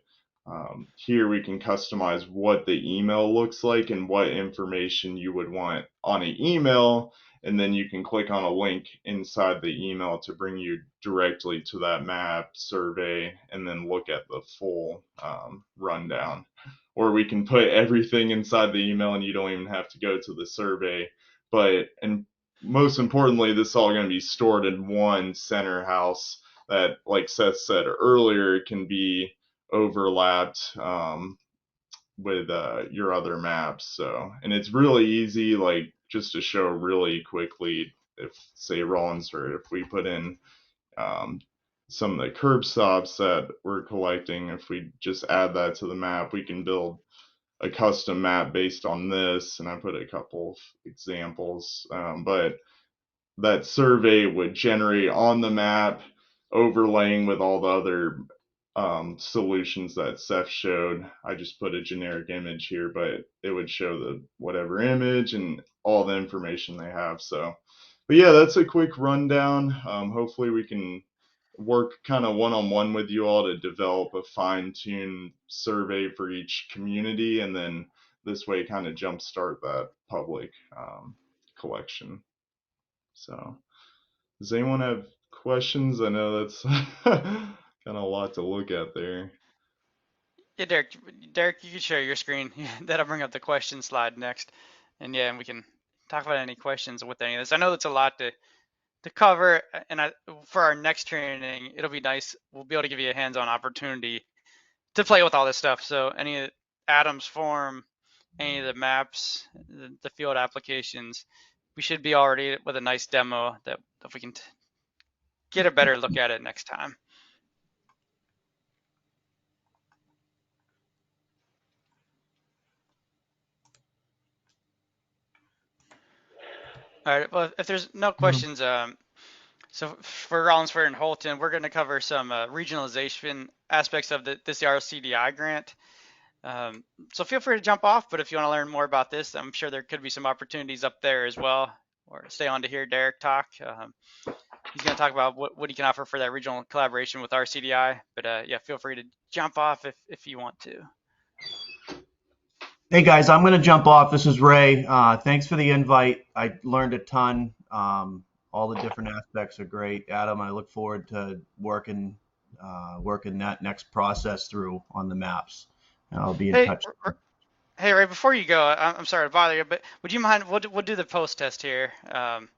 here we can customize what the email looks like and what information you would want on an email. And then you can click on a link inside the email to bring you directly to that map survey and then look at the full rundown. Or we can put everything inside the email and you don't even have to go to the survey. And most importantly, this is all going to be stored in one center house that, like Seth said earlier, can be overlapped with your other maps. So, and it's really easy, like just to show really quickly, if say Rollinsford, if we put in um, some of the curb stops that we're collecting, if we just add that to the map, we can build a custom map based on this. And I put a couple of examples, but that survey would generate on the map, overlaying with all the other solutions that Seth showed. I just put a generic image here, but it would show the whatever image and all the information they have. So, but yeah, that's a quick rundown. Hopefully we can work kind of one-on-one with you all to develop a fine-tuned survey for each community, and then this way kind of jumpstart that public collection. So, does anyone have questions? I know that's kind of a lot to look at there. Yeah, Derek, you can share your screen. That'll bring up the question slide next, and yeah, and we can talk about any questions with any of this. I know that's a lot to cover, and for our next training, it'll be nice. We'll be able to give you a hands-on opportunity to play with all this stuff. So any Adams form, any of the maps, the field applications, we should be already with a nice demo that if we can get a better look at it next time. All right. Well, if there's no questions, so for Rollinsford and Holton, we're going to cover some regionalization aspects of this RCDI grant. So feel free to jump off, but if you want to learn more about this, I'm sure there could be some opportunities up there as well, or stay on to hear Derek talk. He's going to talk about what he can offer for that regional collaboration with RCDI, but yeah, feel free to jump off if you want to. Hey guys, I'm going to jump off. This is Ray. Thanks for the invite. I learned a ton. All the different aspects are great. Adam, I look forward to working that next process through on the maps. And I'll be in touch. Hey, Ray, before you go, I'm sorry to bother you, but would you mind, we'll do the post test here,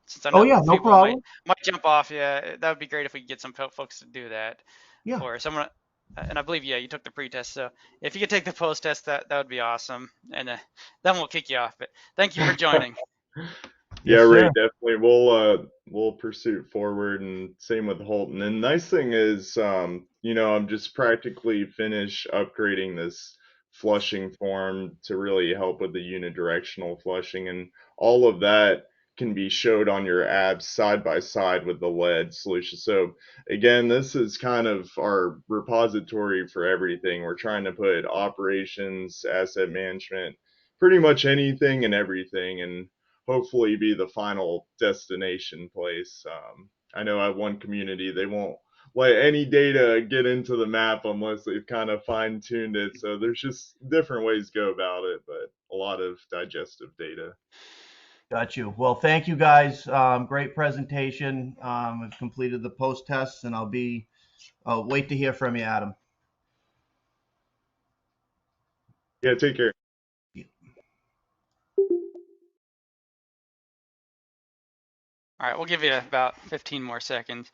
since I Oh know yeah, no people might problem. jump off. Yeah, that would be great if we could get some folks to do that Yeah. for someone. And I believe, yeah, you took the pre-test, so if you could take the post test, that would be awesome. And then we'll kick you off. But thank you for joining. Yeah, Yes, Ray, sir. definitely. We'll pursue it forward, and same with Holton. And the nice thing is, I'm just practically finished upgrading this flushing form to really help with the unidirectional flushing, and all of that can be showed on your apps side by side with the lead solution. So again, this is kind of our repository for everything. We're trying to put operations, asset management, pretty much anything and everything, and hopefully be the final destination place. I know I have one community, they won't let any data get into the map unless they've kind of fine tuned it. So there's just different ways to go about it, but a lot of digestive data. Got you. Well, thank you guys. Great presentation. I've completed the post tests, and I'll wait to hear from you, Adam. Yeah, take care. All right, we'll give you about 15 more seconds.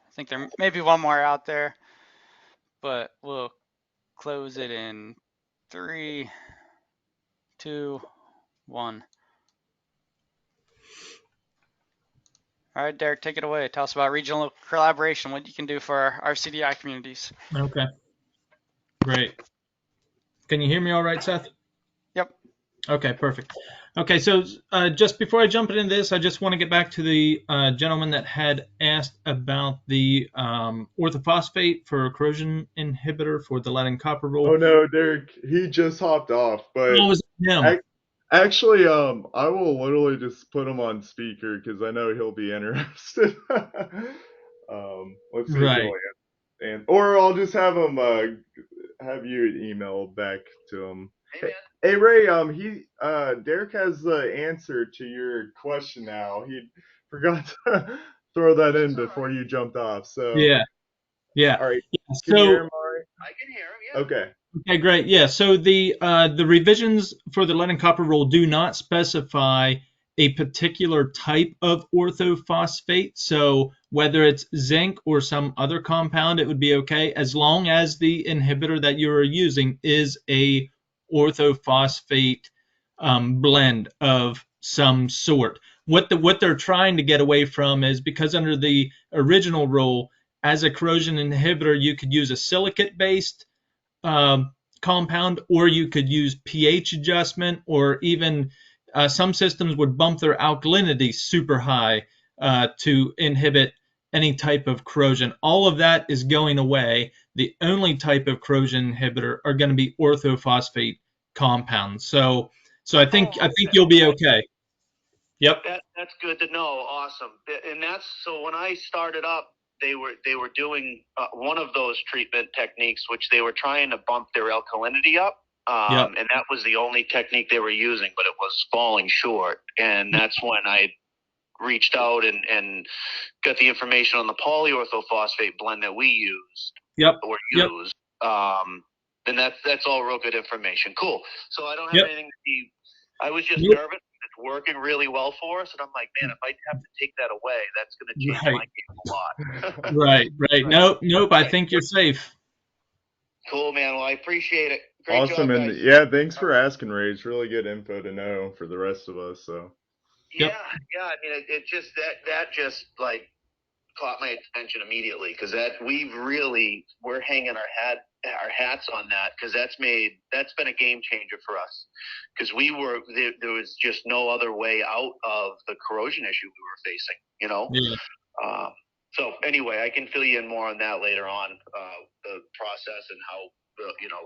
I think there may be one more out there, but we'll close it in 3, 2, 1. All right, Derek, take it away. Tell us about regional collaboration, what you can do for our RCDI communities. Okay, great. Can you hear me all right, Seth? Yep. Okay, perfect. Okay, so just before I jump into this, I just want to get back to the gentleman that had asked about the orthophosphate for a corrosion inhibitor for the lead and copper Oh rule. no, Derek, he just hopped off, but Oh, was it him? actually, I will literally just put him on speaker because I know he'll be interested. Let's see if Right. he'll answer, or I'll just have him have you email back to him. Hey Ray, Derek has the answer to your question now. He forgot to throw that in before you jumped off. So Yeah. Yeah. all right, Yeah. can you hear So him, Ari? I can hear him. Yeah. Okay. okay, great. Yeah. So the revisions for the lead and copper rule do not specify a particular type of orthophosphate. So whether it's zinc or some other compound, it would be okay as long as the inhibitor that you're using is a orthophosphate blend of some sort. What they're trying to get away from is because under the original rule, as a corrosion inhibitor, you could use a silicate-based compound, or you could use pH adjustment, or even some systems would bump their alkalinity super high to inhibit any type of corrosion. All of that is going away. The only type of corrosion inhibitor are going to be orthophosphate compounds. So I think you'll be okay. Yep. That's good to know. Awesome. And that's so when I started up, they were doing one of those treatment techniques, which they were trying to bump their alkalinity up. Yep. And that was the only technique they were using, but it was falling short. And that's when I reached out and got the information on the polyorthophosphate blend that we used. Yep. Or Yep. used. Then that's all real good information. Cool. So I don't have Yep. anything to be. I was just Nope. nervous. It's working really well for us, and I'm like, man, if I have to take that away, that's going to change my game a lot. Right. Nope. I think you're safe. Cool, man. Well, I appreciate it. Great Awesome, job, and guys. yeah, thanks for asking, Ray. It's really good info to know for the rest of us. So Yep. Yeah. I mean, it just that just like caught my attention immediately because we're hanging our hats on that because that's been a game changer for us because there was just no other way out of the corrosion issue we were facing, you know. Yeah. So anyway, I can fill you in more on that later on, the process and how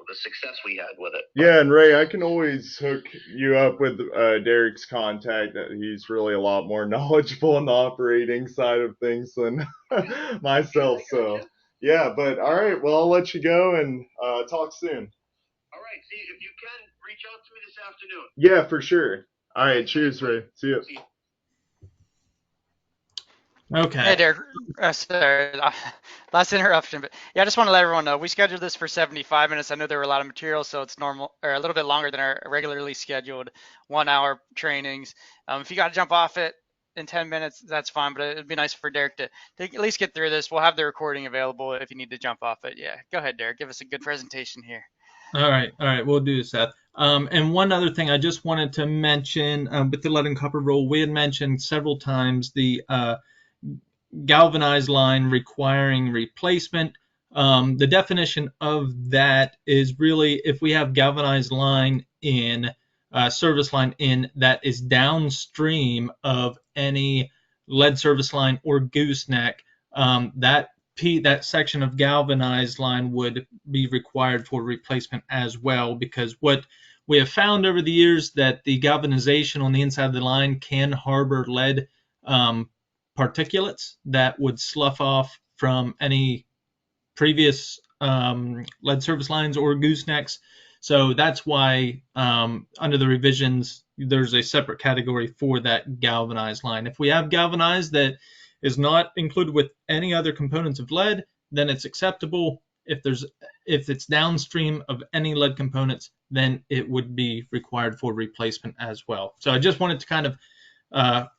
the success we had with it. yeah, and Ray, I can always hook you up with Derek's contact. He's really a lot more knowledgeable on the operating side of things than myself. So yeah, but all right, well, I'll let you go and talk soon. All right, see if you can reach out to me this afternoon. Yeah, for sure. All right, cheers, Ray. See you. Okay. Hey, Derek. Sorry, last interruption, but yeah, I just want to let everyone know we scheduled this for 75 minutes. I know there were a lot of material, so it's normal or a little bit longer than our regularly scheduled 1-hour trainings. If you got to jump off it in 10 minutes, that's fine, but it'd be nice for Derek to at least get through this. We'll have the recording available if you need to jump off it. Yeah, go ahead, Derek. Give us a good presentation here. All right. We'll do, Seth. And one other thing I just wanted to mention with the lead and copper rule, we had mentioned several times the galvanized line requiring replacement. The definition of that is really if we have galvanized line in service line in that is downstream of any lead service line or gooseneck, that section of galvanized line would be required for replacement as well, because what we have found over the years that the galvanization on the inside of the line can harbor lead particulates that would slough off from any previous lead service lines or goosenecks. So that's why under the revisions, there's a separate category for that galvanized line. If we have galvanized that is not included with any other components of lead, then it's acceptable. If it's downstream of any lead components, then it would be required for replacement as well. So I just wanted to kind of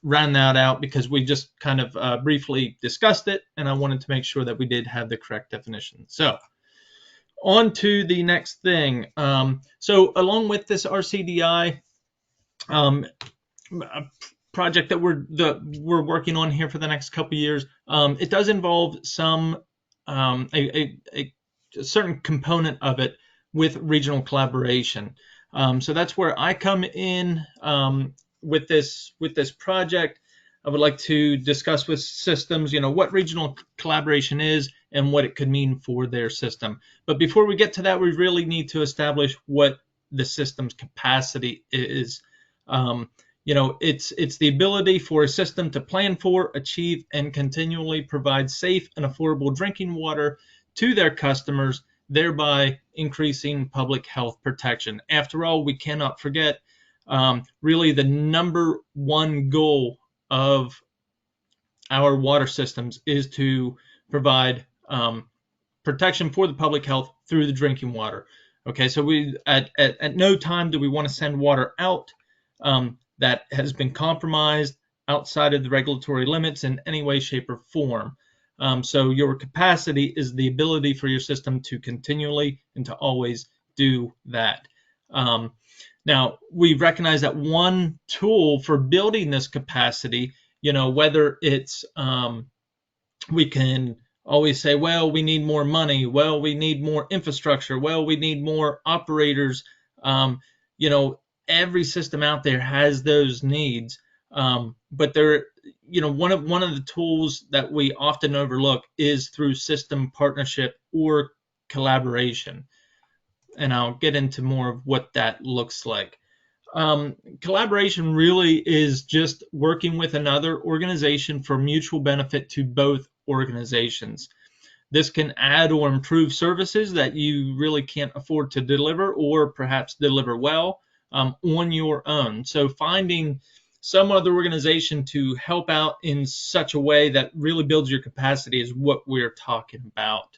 round that out because we just kind of briefly discussed it, and I wanted to make sure that we did have the correct definition. So on to the next thing. So along with this RCDI project that we're working on here for the next couple of years, it does involve some a certain component of it with regional collaboration. So that's where I come in with this project. I would like to discuss with systems, what regional collaboration is and what it could mean for their system. But before we get to that, we really need to establish what the system's capacity is. It's the ability for a system to plan for, achieve, and continually provide safe and affordable drinking water to their customers, thereby increasing public health protection. After all, we cannot forget really the number one goal of our water systems is to provide protection for the public health through the drinking water. Okay, so we at no time do we want to send water out that has been compromised outside of the regulatory limits in any way, shape, or form. So your capacity is the ability for your system to continually and to always do that. Now, we recognize that one tool for building this capacity, whether it's we can always say, well, we need more money, well, we need more infrastructure, well, we need more operators. Every system out there has those needs, but there, one of the tools that we often overlook is through system partnership or collaboration. And I'll get into more of what that looks like. Collaboration really is just working with another organization for mutual benefit to both organizations. This can add or improve services that you really can't afford to deliver or perhaps deliver well on your own. So finding some other organization to help out in such a way that really builds your capacity is what we're talking about.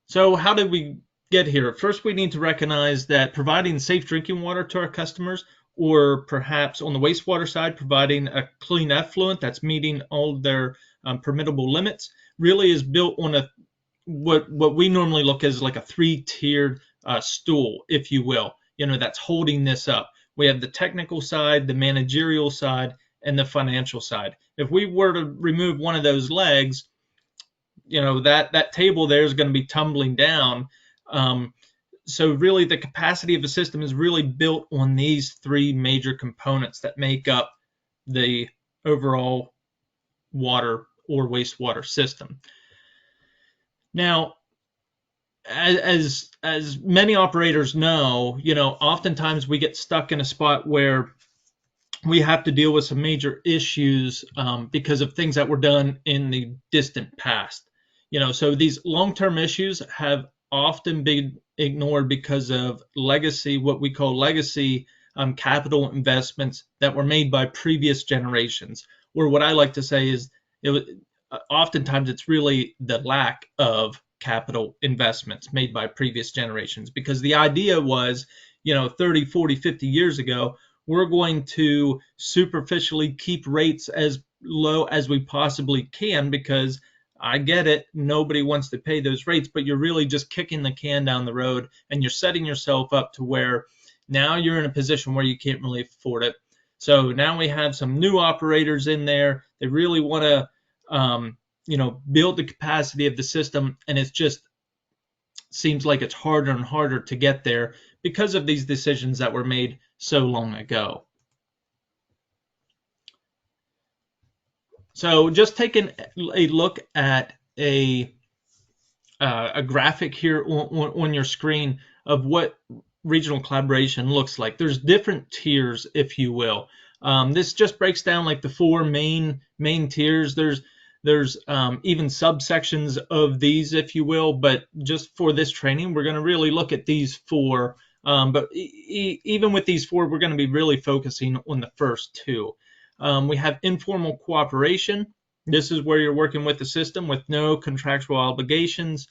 So how did we get here? First, we need to recognize that providing safe drinking water to our customers, or perhaps on the wastewater side, providing a clean effluent that's meeting all of their permittable limits, really is built on what we normally look as like a three-tiered stool, if you will, that's holding this up. We have the technical side, the managerial side, and the financial side. If we were to remove one of those legs, that table there is going to be tumbling down. So really the capacity of a system is really built on these three major components that make up the overall water or wastewater system. Now, as many operators know, oftentimes we get stuck in a spot where we have to deal with some major issues because of things that were done in the distant past. So these long-term issues have often been ignored because of legacy, what we call legacy capital investments that were made by previous generations. Or what I like to say is, oftentimes it's really the lack of capital investments made by previous generations, because the idea was, 30, 40, 50 years ago, we're going to superficially keep rates as low as we possibly can, because I get it, nobody wants to pay those rates, but you're really just kicking the can down the road, and you're setting yourself up to where now you're in a position where you can't really afford it. So now we have some new operators in there. They really want to build the capacity of the system, and it just seems like it's harder and harder to get there because of these decisions that were made so long ago. So just taking a look at a graphic here on your screen of what regional collaboration looks like. There's different tiers, if you will. This just breaks down like the four main tiers. There's even subsections of these, if you will, but just for this training, we're going to really look at these four. But even with these four, we're going to be really focusing on the first two. We have informal cooperation. This is where you're working with the system with no contractual obligations.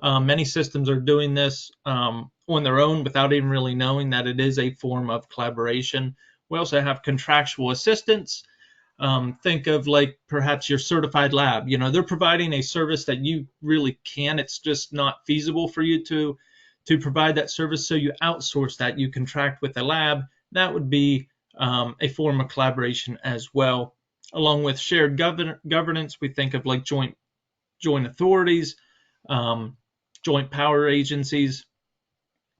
Many systems are doing this on their own without even really knowing that it is a form of collaboration. We also have contractual assistance. Think of like perhaps your certified lab. They're providing a service that you really can. It's just not feasible for you to provide that service, so you outsource that. You contract with a lab. That would be a form of collaboration as well. Along with shared governance, we think of like joint authorities, joint power agencies.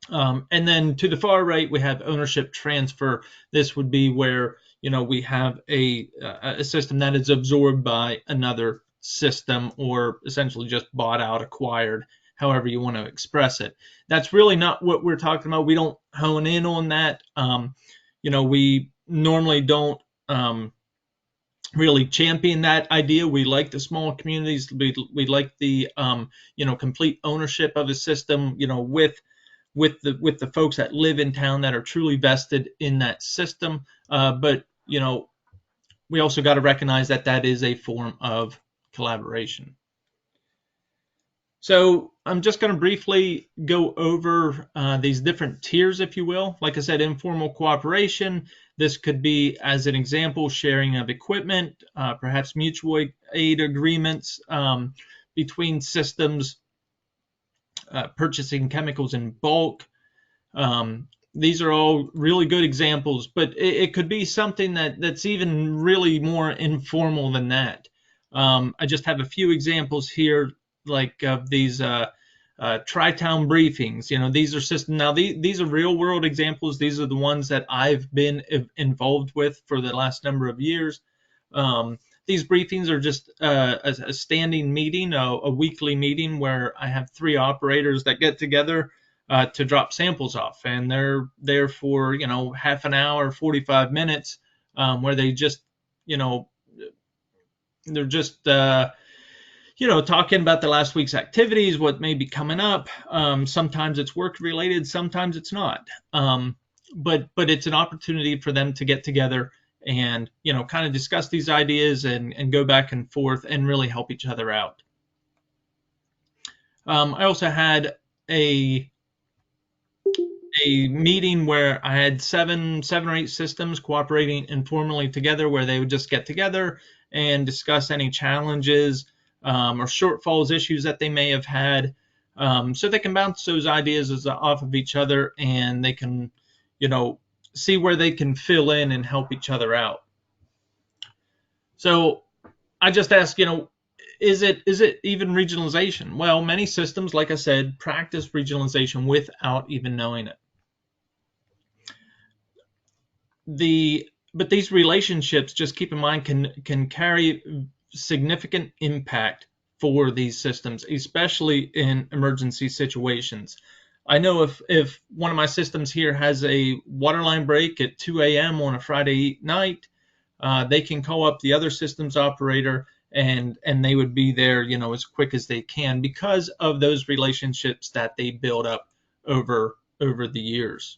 And then to the far right, we have ownership transfer. This would be where we have a system that is absorbed by another system, or essentially just bought out, acquired, however you want to express it. That's really not what we're talking about. We don't hone in on that. We normally don't really champion that idea. We like the small communities. We like the complete ownership of a system. With the folks that live in town that are truly vested in that system. But we also got to recognize that that is a form of collaboration. So I'm just going to briefly go over these different tiers, if you will. Like I said, informal cooperation. This could be, as an example, sharing of equipment, perhaps mutual aid agreements between systems, purchasing chemicals in bulk. These are all really good examples, but it could be something that's even really more informal than that. I just have a few examples here, like of these tri-town briefings. These are systems. Now, these are real world examples. These are the ones that I've been involved with for the last number of years. These briefings are just a standing meeting, a weekly meeting where I have 3 operators that get together to drop samples off, and they're there for half an hour, 45 minutes, where they just they're just talking about the last week's activities, what may be coming up. Sometimes it's work related, sometimes it's not. But it's an opportunity for them to get together and kind of discuss these ideas and go back and forth and really help each other out. I also had a meeting where I had seven or 8 systems cooperating informally together, where they would just get together and discuss any challenges or shortfalls, issues that they may have had, so they can bounce those ideas off of each other, and they can see where they can fill in and help each other out. So I just ask, is it even regionalization? Well, many systems, like I said, practice regionalization without even knowing it. But these relationships, just keep in mind, can carry significant impact for these systems, especially in emergency situations. I know if one of my systems here has a water line break at 2 a.m. on a Friday night, they can call up the other systems operator, and they would be there, as quick as they can, because of those relationships that they build up over the years.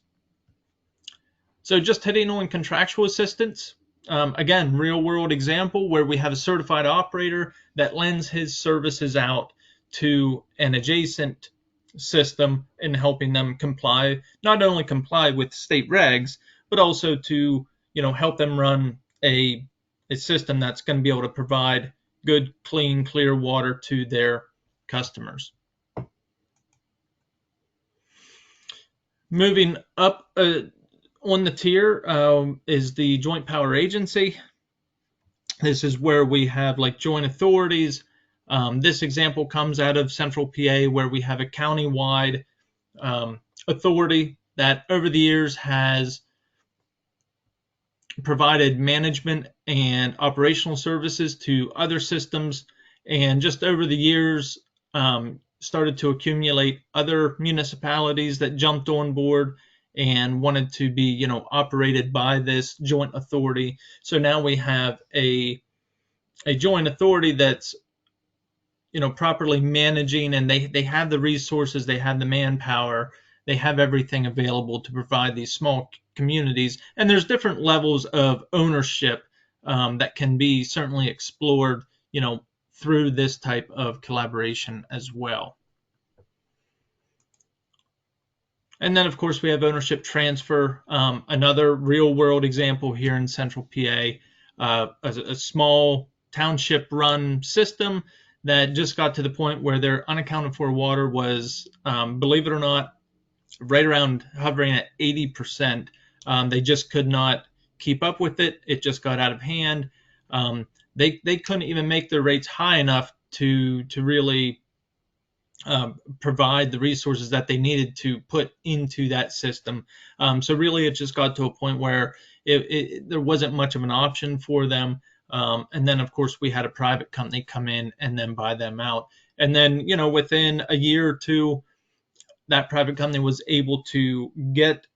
So just hitting on contractual assistance, again, real world example where we have a certified operator that lends his services out to an adjacent system in helping them not only comply with state regs, but also to help them run a system that's going to be able to provide good, clean, clear water to their customers. Moving up on the tier is the joint power agency. This is where we have like joint authorities, This example comes out of Central PA, where we have a county-wide authority that over the years has provided management and operational services to other systems, and just over the years started to accumulate other municipalities that jumped on board and wanted to be, operated by this joint authority. So now we have a joint authority that's, properly managing, and they have the resources, they have the manpower, they have everything available to provide these small communities. And there's different levels of ownership that can be certainly explored, through this type of collaboration as well. And then, of course, we have ownership transfer, another real-world example here in Central PA, a small township-run system that just got to the point where their unaccounted for water was, believe it or not, right around hovering at 80%. They just could not keep up with it. It just got out of hand. They couldn't even make their rates high enough to really provide the resources that they needed to put into that system. So really, it just got to a point where there wasn't much of an option for them. And then, of course, we had a private company come in and then buy them out. And then, within a year or two, that private company was able to get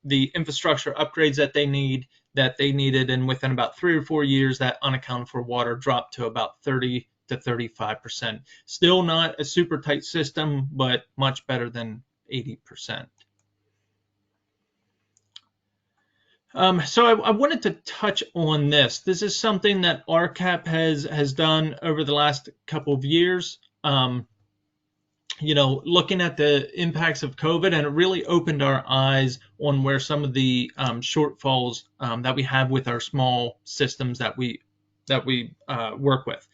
the infrastructure upgrades that they needed. And within about 3 or 4 years, that unaccounted for water dropped to about 30 to 35%. Still not a super tight system, but much better than 80%. So I wanted to touch on this. This is something that RCAP has done over the last couple of years. Looking at the impacts of COVID, and it really opened our eyes on where some of the shortfalls that we have with our small systems that we work with.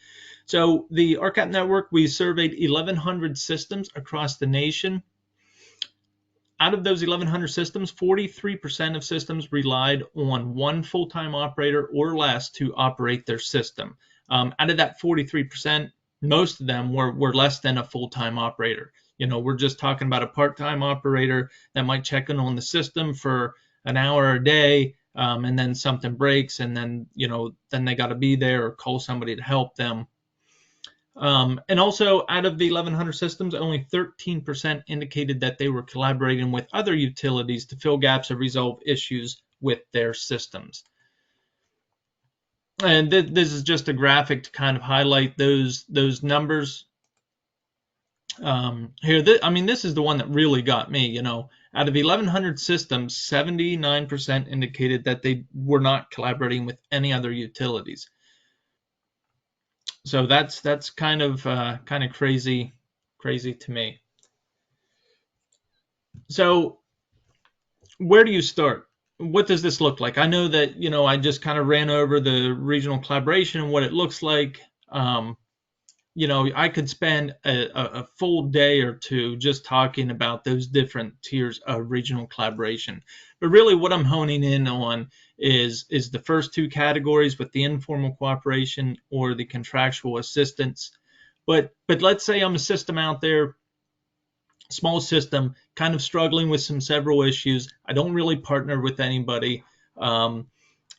So the RCAP network, we surveyed 1,100 systems across the nation. Out of those 1,100 systems, 43% of systems relied on one full-time operator or less to operate their system. Out of that 43%, most of them were less than a full-time operator. We're just talking about a part-time operator that might check in on the system for an hour a day, and then something breaks, and then they got to be there or call somebody to help them. And also, out of the 1,100 systems, only 13% indicated that they were collaborating with other utilities to fill gaps or resolve issues with their systems. And this is just a graphic to kind of highlight those numbers. Here, this is the one that really got me. Out of 1,100 systems, 79% indicated that they were not collaborating with any other utilities. So that's kind of crazy to me. So where do you start? What does this look like? I know that I just kind of ran over the regional collaboration and what it looks like. I could spend a full day or two just talking about those different tiers of regional collaboration. But really what I'm honing in on is the first two categories, with the informal cooperation or the contractual assistance. But let's say I'm a system out there, small system, kind of struggling with several issues. I don't really partner with anybody.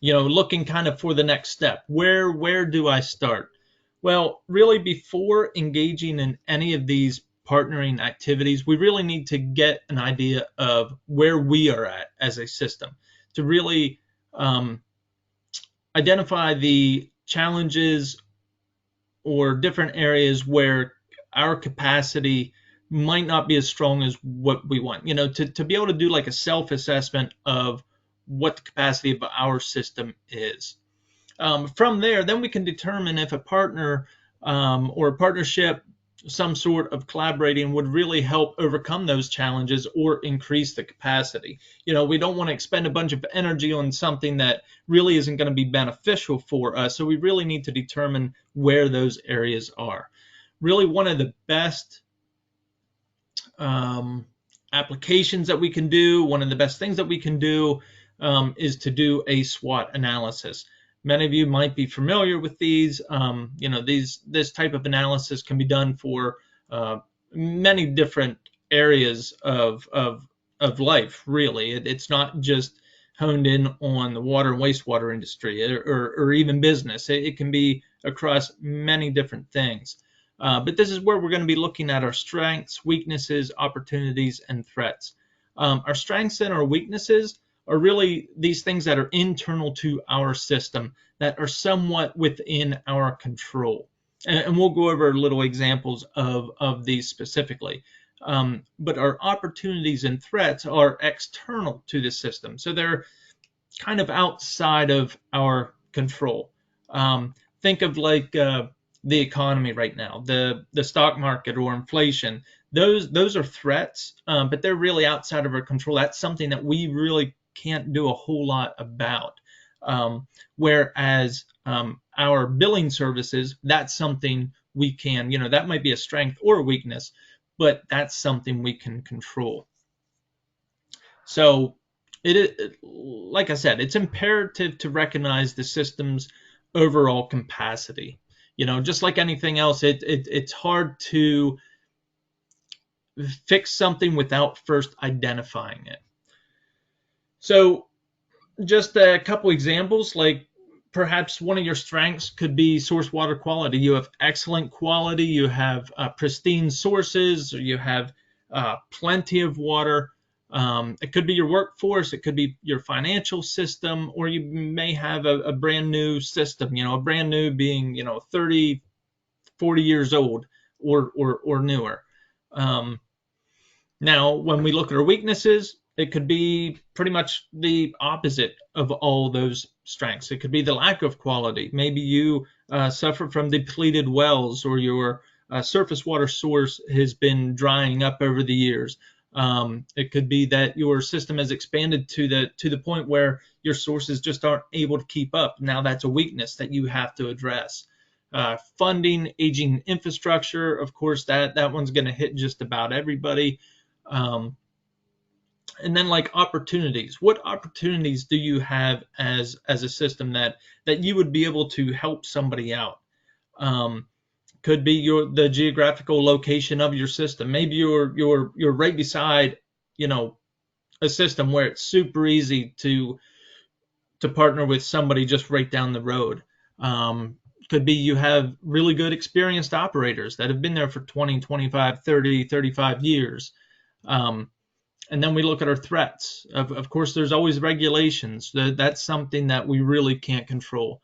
Looking kind of for the next step. Where do I start? Well, really, before engaging in any of these partnering activities, we really need to get an idea of where we are at as a system to really identify the challenges or different areas where our capacity might not be as strong as what we want. To be able to do like a self-assessment of what the capacity of our system is. From there, then we can determine if a partner or a partnership, some sort of collaborating, would really help overcome those challenges or increase the capacity. We don't want to expend a bunch of energy on something that really isn't going to be beneficial for us. So we really need to determine where those areas are. Really, one of the best applications that we can do, one of the best things that we can do is to do a SWOT analysis. Many of you might be familiar with these. This type of analysis can be done for many different areas of life. Really, it's not just honed in on the water and wastewater industry or even business. It can be across many different things. But this is where we're going to be looking at our strengths, weaknesses, opportunities, and threats. Our strengths and our weaknesses are really these things that are internal to our system that are somewhat within our control. And we'll go over little examples of these specifically. But our opportunities and threats are external to the system. So they're kind of outside of our control. Think of like the economy right now, the stock market or inflation. Those are threats, but they're really outside of our control. That's something that we really can't do a whole lot about. Whereas our billing services, that's something we can, that might be a strength or a weakness, but that's something we can control. So like I said, it's imperative to recognize the system's overall capacity. Just like anything else, it's hard to fix something without first identifying it. So just a couple examples, like perhaps one of your strengths could be source water quality. You have excellent quality, you have pristine sources, or you have plenty of water. It could be your workforce, it could be your financial system, or you may have a brand new system, a brand new being, 30, 40 years old or newer. Now, when we look at our weaknesses, it could be pretty much the opposite of all those strengths. It could be the lack of quality. Maybe you suffer from depleted wells, or your surface water source has been drying up over the years. It could be that your system has expanded to the point where your sources just aren't able to keep up. Now that's a weakness that you have to address. Funding, aging infrastructure, of course, that one's going to hit just about everybody. And then like opportunities, what opportunities do you have as a system that you would be able to help somebody out? Could be the geographical location of your system. Maybe you're right beside, a system where it's super easy to partner with somebody just right down the road. Could be you have really good experienced operators that have been there for 20, 25, 30, 35 years. And then we look at our threats. Of course, there's always regulations. That's something that we really can't control.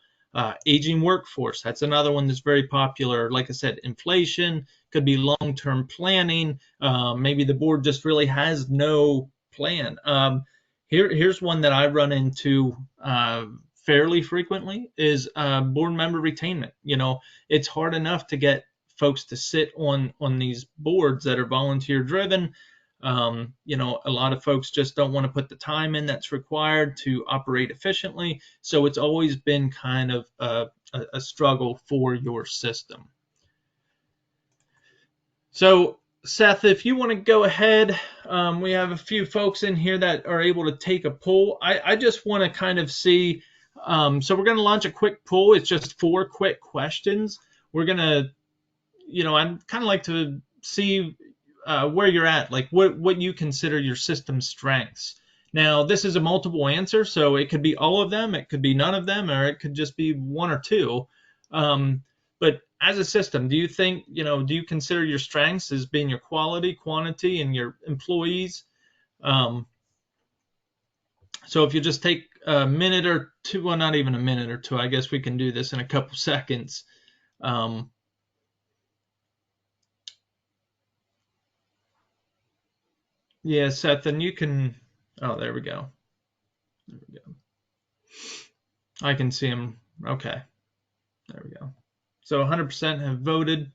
Aging workforce, that's another one that's very popular. Like I said, inflation, could be long-term planning. Maybe the board just really has no plan. Here's one that I run into fairly frequently is board member retainment. It's hard enough to get folks to sit on these boards that are volunteer driven. A lot of folks just don't want to put the time in that's required to operate efficiently. So it's always been kind of a struggle for your system. So Seth, if you want to go ahead, we have a few folks in here that are able to take a poll. I just want to kind of see, so we're going to launch a quick poll. It's just 4 quick questions. We're going to, I'd kind of like to see where you're at, like what you consider your system strengths. Now, this is a multiple answer, so it could be all of them, it could be none of them, or it could just be 1 or 2. But as a system, do you think, do you consider your strengths as being your quality, quantity, and your employees? So if you just take a minute or 2, well, not even a minute or 2, I guess we can do this in a couple seconds. Yeah, Seth, and you can, oh, there we go. There we go. I can see him. Okay. There we go. So 100% have voted.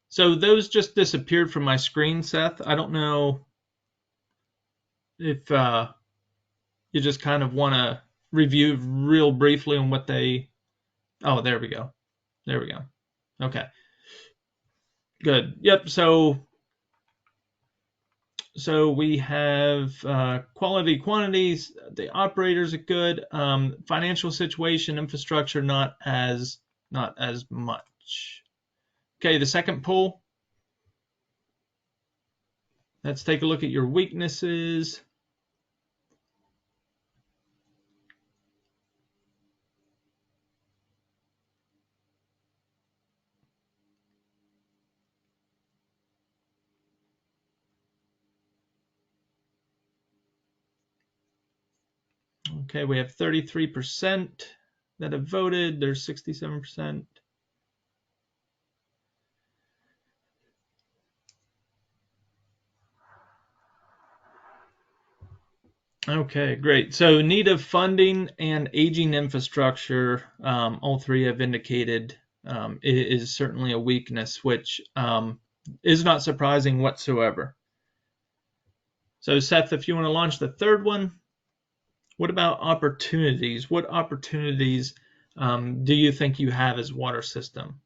So those just disappeared from my screen, Seth. I don't know if you just kind of want to review real briefly on what they, oh, there we go. There we go. Okay. Good. Yep. So So we have quality, quantities. The operators are good. Financial situation, infrastructure, not as much. Okay, the second poll. Let's take a look at your weaknesses. Okay, we have 33% that have voted. There's 67%. Okay, great. So need of funding and aging infrastructure, all three have indicated is certainly a weakness, which is not surprising whatsoever. So Seth, if you want to launch the third one, what about opportunities? What opportunities do you think you have as water system?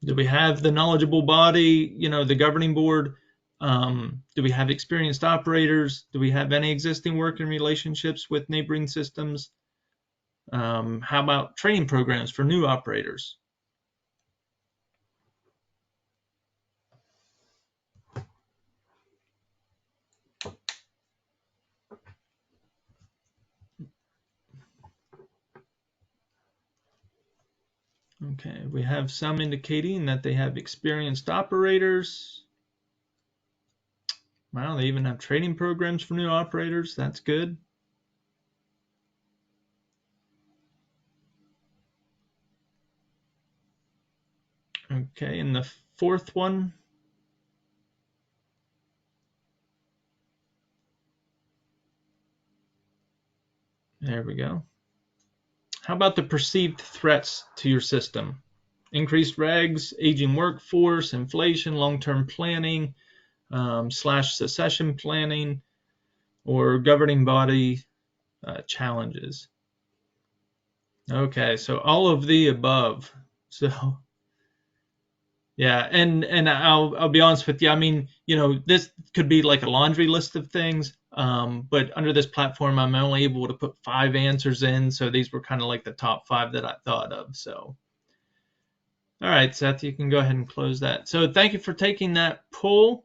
Do we have the knowledgeable body, the governing board? Do we have experienced operators? Do we have any existing working relationships with neighboring systems? How about training programs for new operators? Okay, we have some indicating that they have experienced operators. Wow, they even have training programs for new operators. That's good. Okay, and the fourth one. There we go. How about the perceived threats to your system? Increased regs, aging workforce, inflation, long-term planning, / succession planning, or governing body challenges. Okay, so all of the above. So yeah, and I'll be honest with you. I mean, this could be like a laundry list of things. But under this platform, I'm only able to put 5 answers in. So these were kind of like the top 5 that I thought of. So, all right, Seth, you can go ahead and close that. So thank you for taking that poll.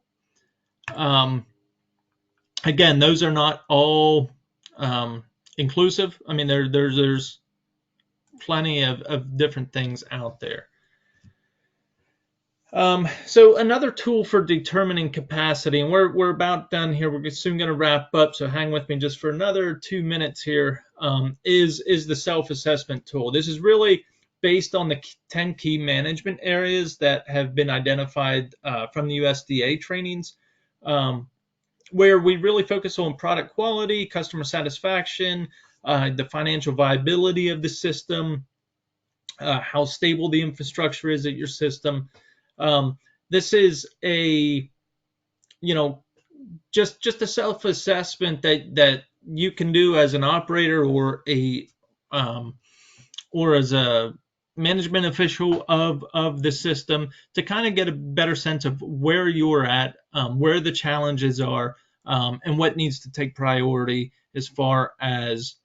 Again, those are not all inclusive. I mean, there's plenty of different things out there. So another tool for determining capacity, and we're about done here. We're soon going to wrap up, so hang with me just for another 2 minutes here. Is the self-assessment tool. This is really based on the 10 key management areas that have been identified from the USDA trainings, where we really focus on product quality, customer satisfaction, the financial viability of the system, how stable the infrastructure is at your system. This is a, just a self-assessment that you can do as an operator or as a management official of the system to kind of get a better sense of where you're at, where the challenges are, and what needs to take priority as far as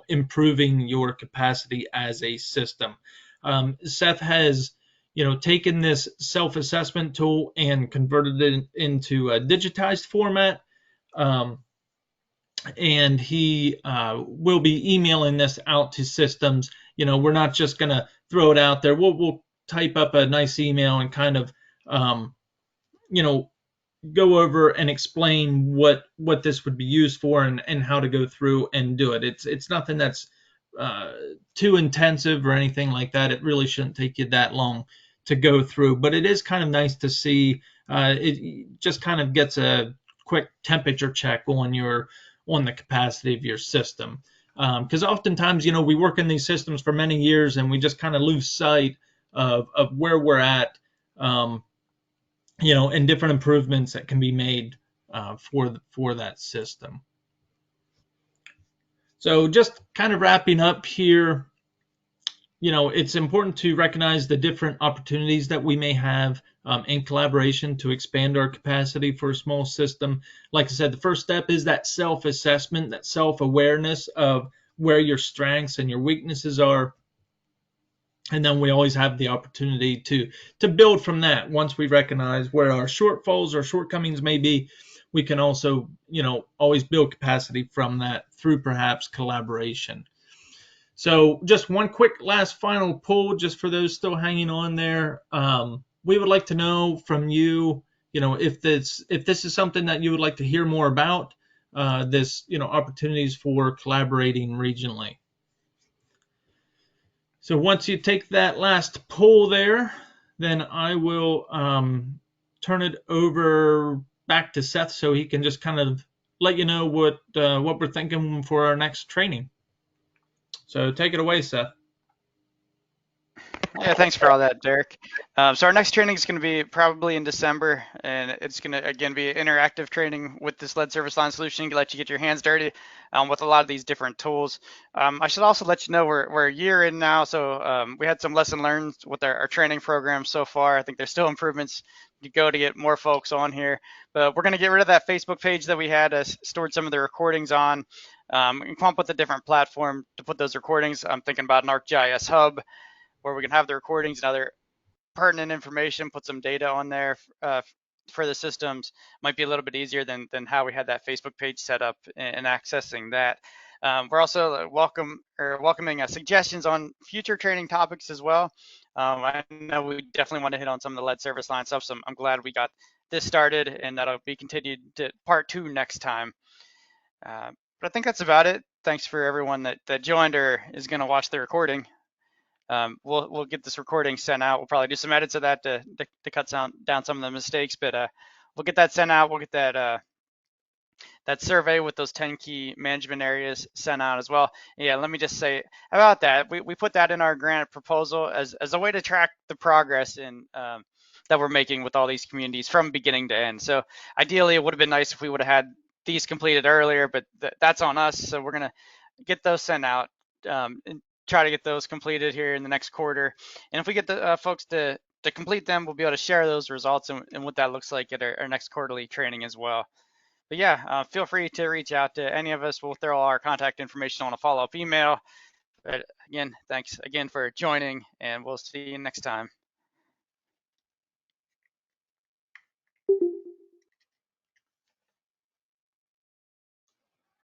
improving your capacity as a system. Seth has taken this self-assessment tool and converted it into a digitized format. And he will be emailing this out to systems. We're not just going to throw it out there. We'll type up a nice email and kind of, go over and explain what this would be used for and how to go through and do it. It's nothing that's too intensive or anything like that. It really shouldn't take you that long to go through, but it is kind of nice to see. It just kind of gets a quick temperature check on the capacity of your system, because oftentimes we work in these systems for many years and we just kind of lose sight of where we're at, and different improvements that can be made for that system. So just kind of wrapping up here, it's important to recognize the different opportunities that we may have in collaboration to expand our capacity for a small system. Like I said, the first step is that self-assessment, that self-awareness of where your strengths and your weaknesses are. And then we always have the opportunity to build from that. Once we recognize where our shortfalls or shortcomings may be, we can also, always build capacity from that through perhaps collaboration. So just one quick last final poll, just for those still hanging on there. We would like to know from you, if this is something that you would like to hear more about, this, opportunities for collaborating regionally. So once you take that last poll there, then I will turn it over back to Seth so he can just kind of let you know what we're thinking for our next training. So take it away, Seth. Yeah, thanks for all that, Derek. So our next training is going to be probably in December, and it's going to, again, be interactive training with this lead service line solution to let you get your hands dirty with a lot of these different tools. I should also let you know we're a year in now, so we had some lesson learned with our training program so far. I think there's still improvements to go to get more folks on here, but we're going to get rid of that Facebook page that we had stored some of the recordings on, and come up with a different platform to put those recordings. I'm thinking about an ArcGIS hub, where we can have the recordings and other pertinent information, put some data on there for the systems. Might be a little bit easier than how we had that Facebook page set up and accessing that. We're also welcoming suggestions on future training topics as well. I know we definitely want to hit on some of the lead service line stuff, so I'm glad we got this started, and that'll be continued to part 2 next time. But I think that's about it. Thanks for everyone that joined or is going to watch the recording. We'll get this recording sent out. We'll probably do some edits of that to cut down some of the mistakes, but we'll get that sent out. We'll get that survey with those 10 key management areas sent out as well. Yeah, let me just say about that. We put that in our grant proposal as a way to track the progress in that we're making with all these communities from beginning to end. So ideally, it would have been nice if we would have had these completed earlier, but that's on us. So we're gonna get those sent out. And try to get those completed here in the next quarter. And if we get the folks to complete them, we'll be able to share those results and what that looks like at our next quarterly training as well. But yeah, feel free to reach out to any of us. We'll throw all our contact information on a follow-up email. But again, thanks again for joining, and we'll see you next time.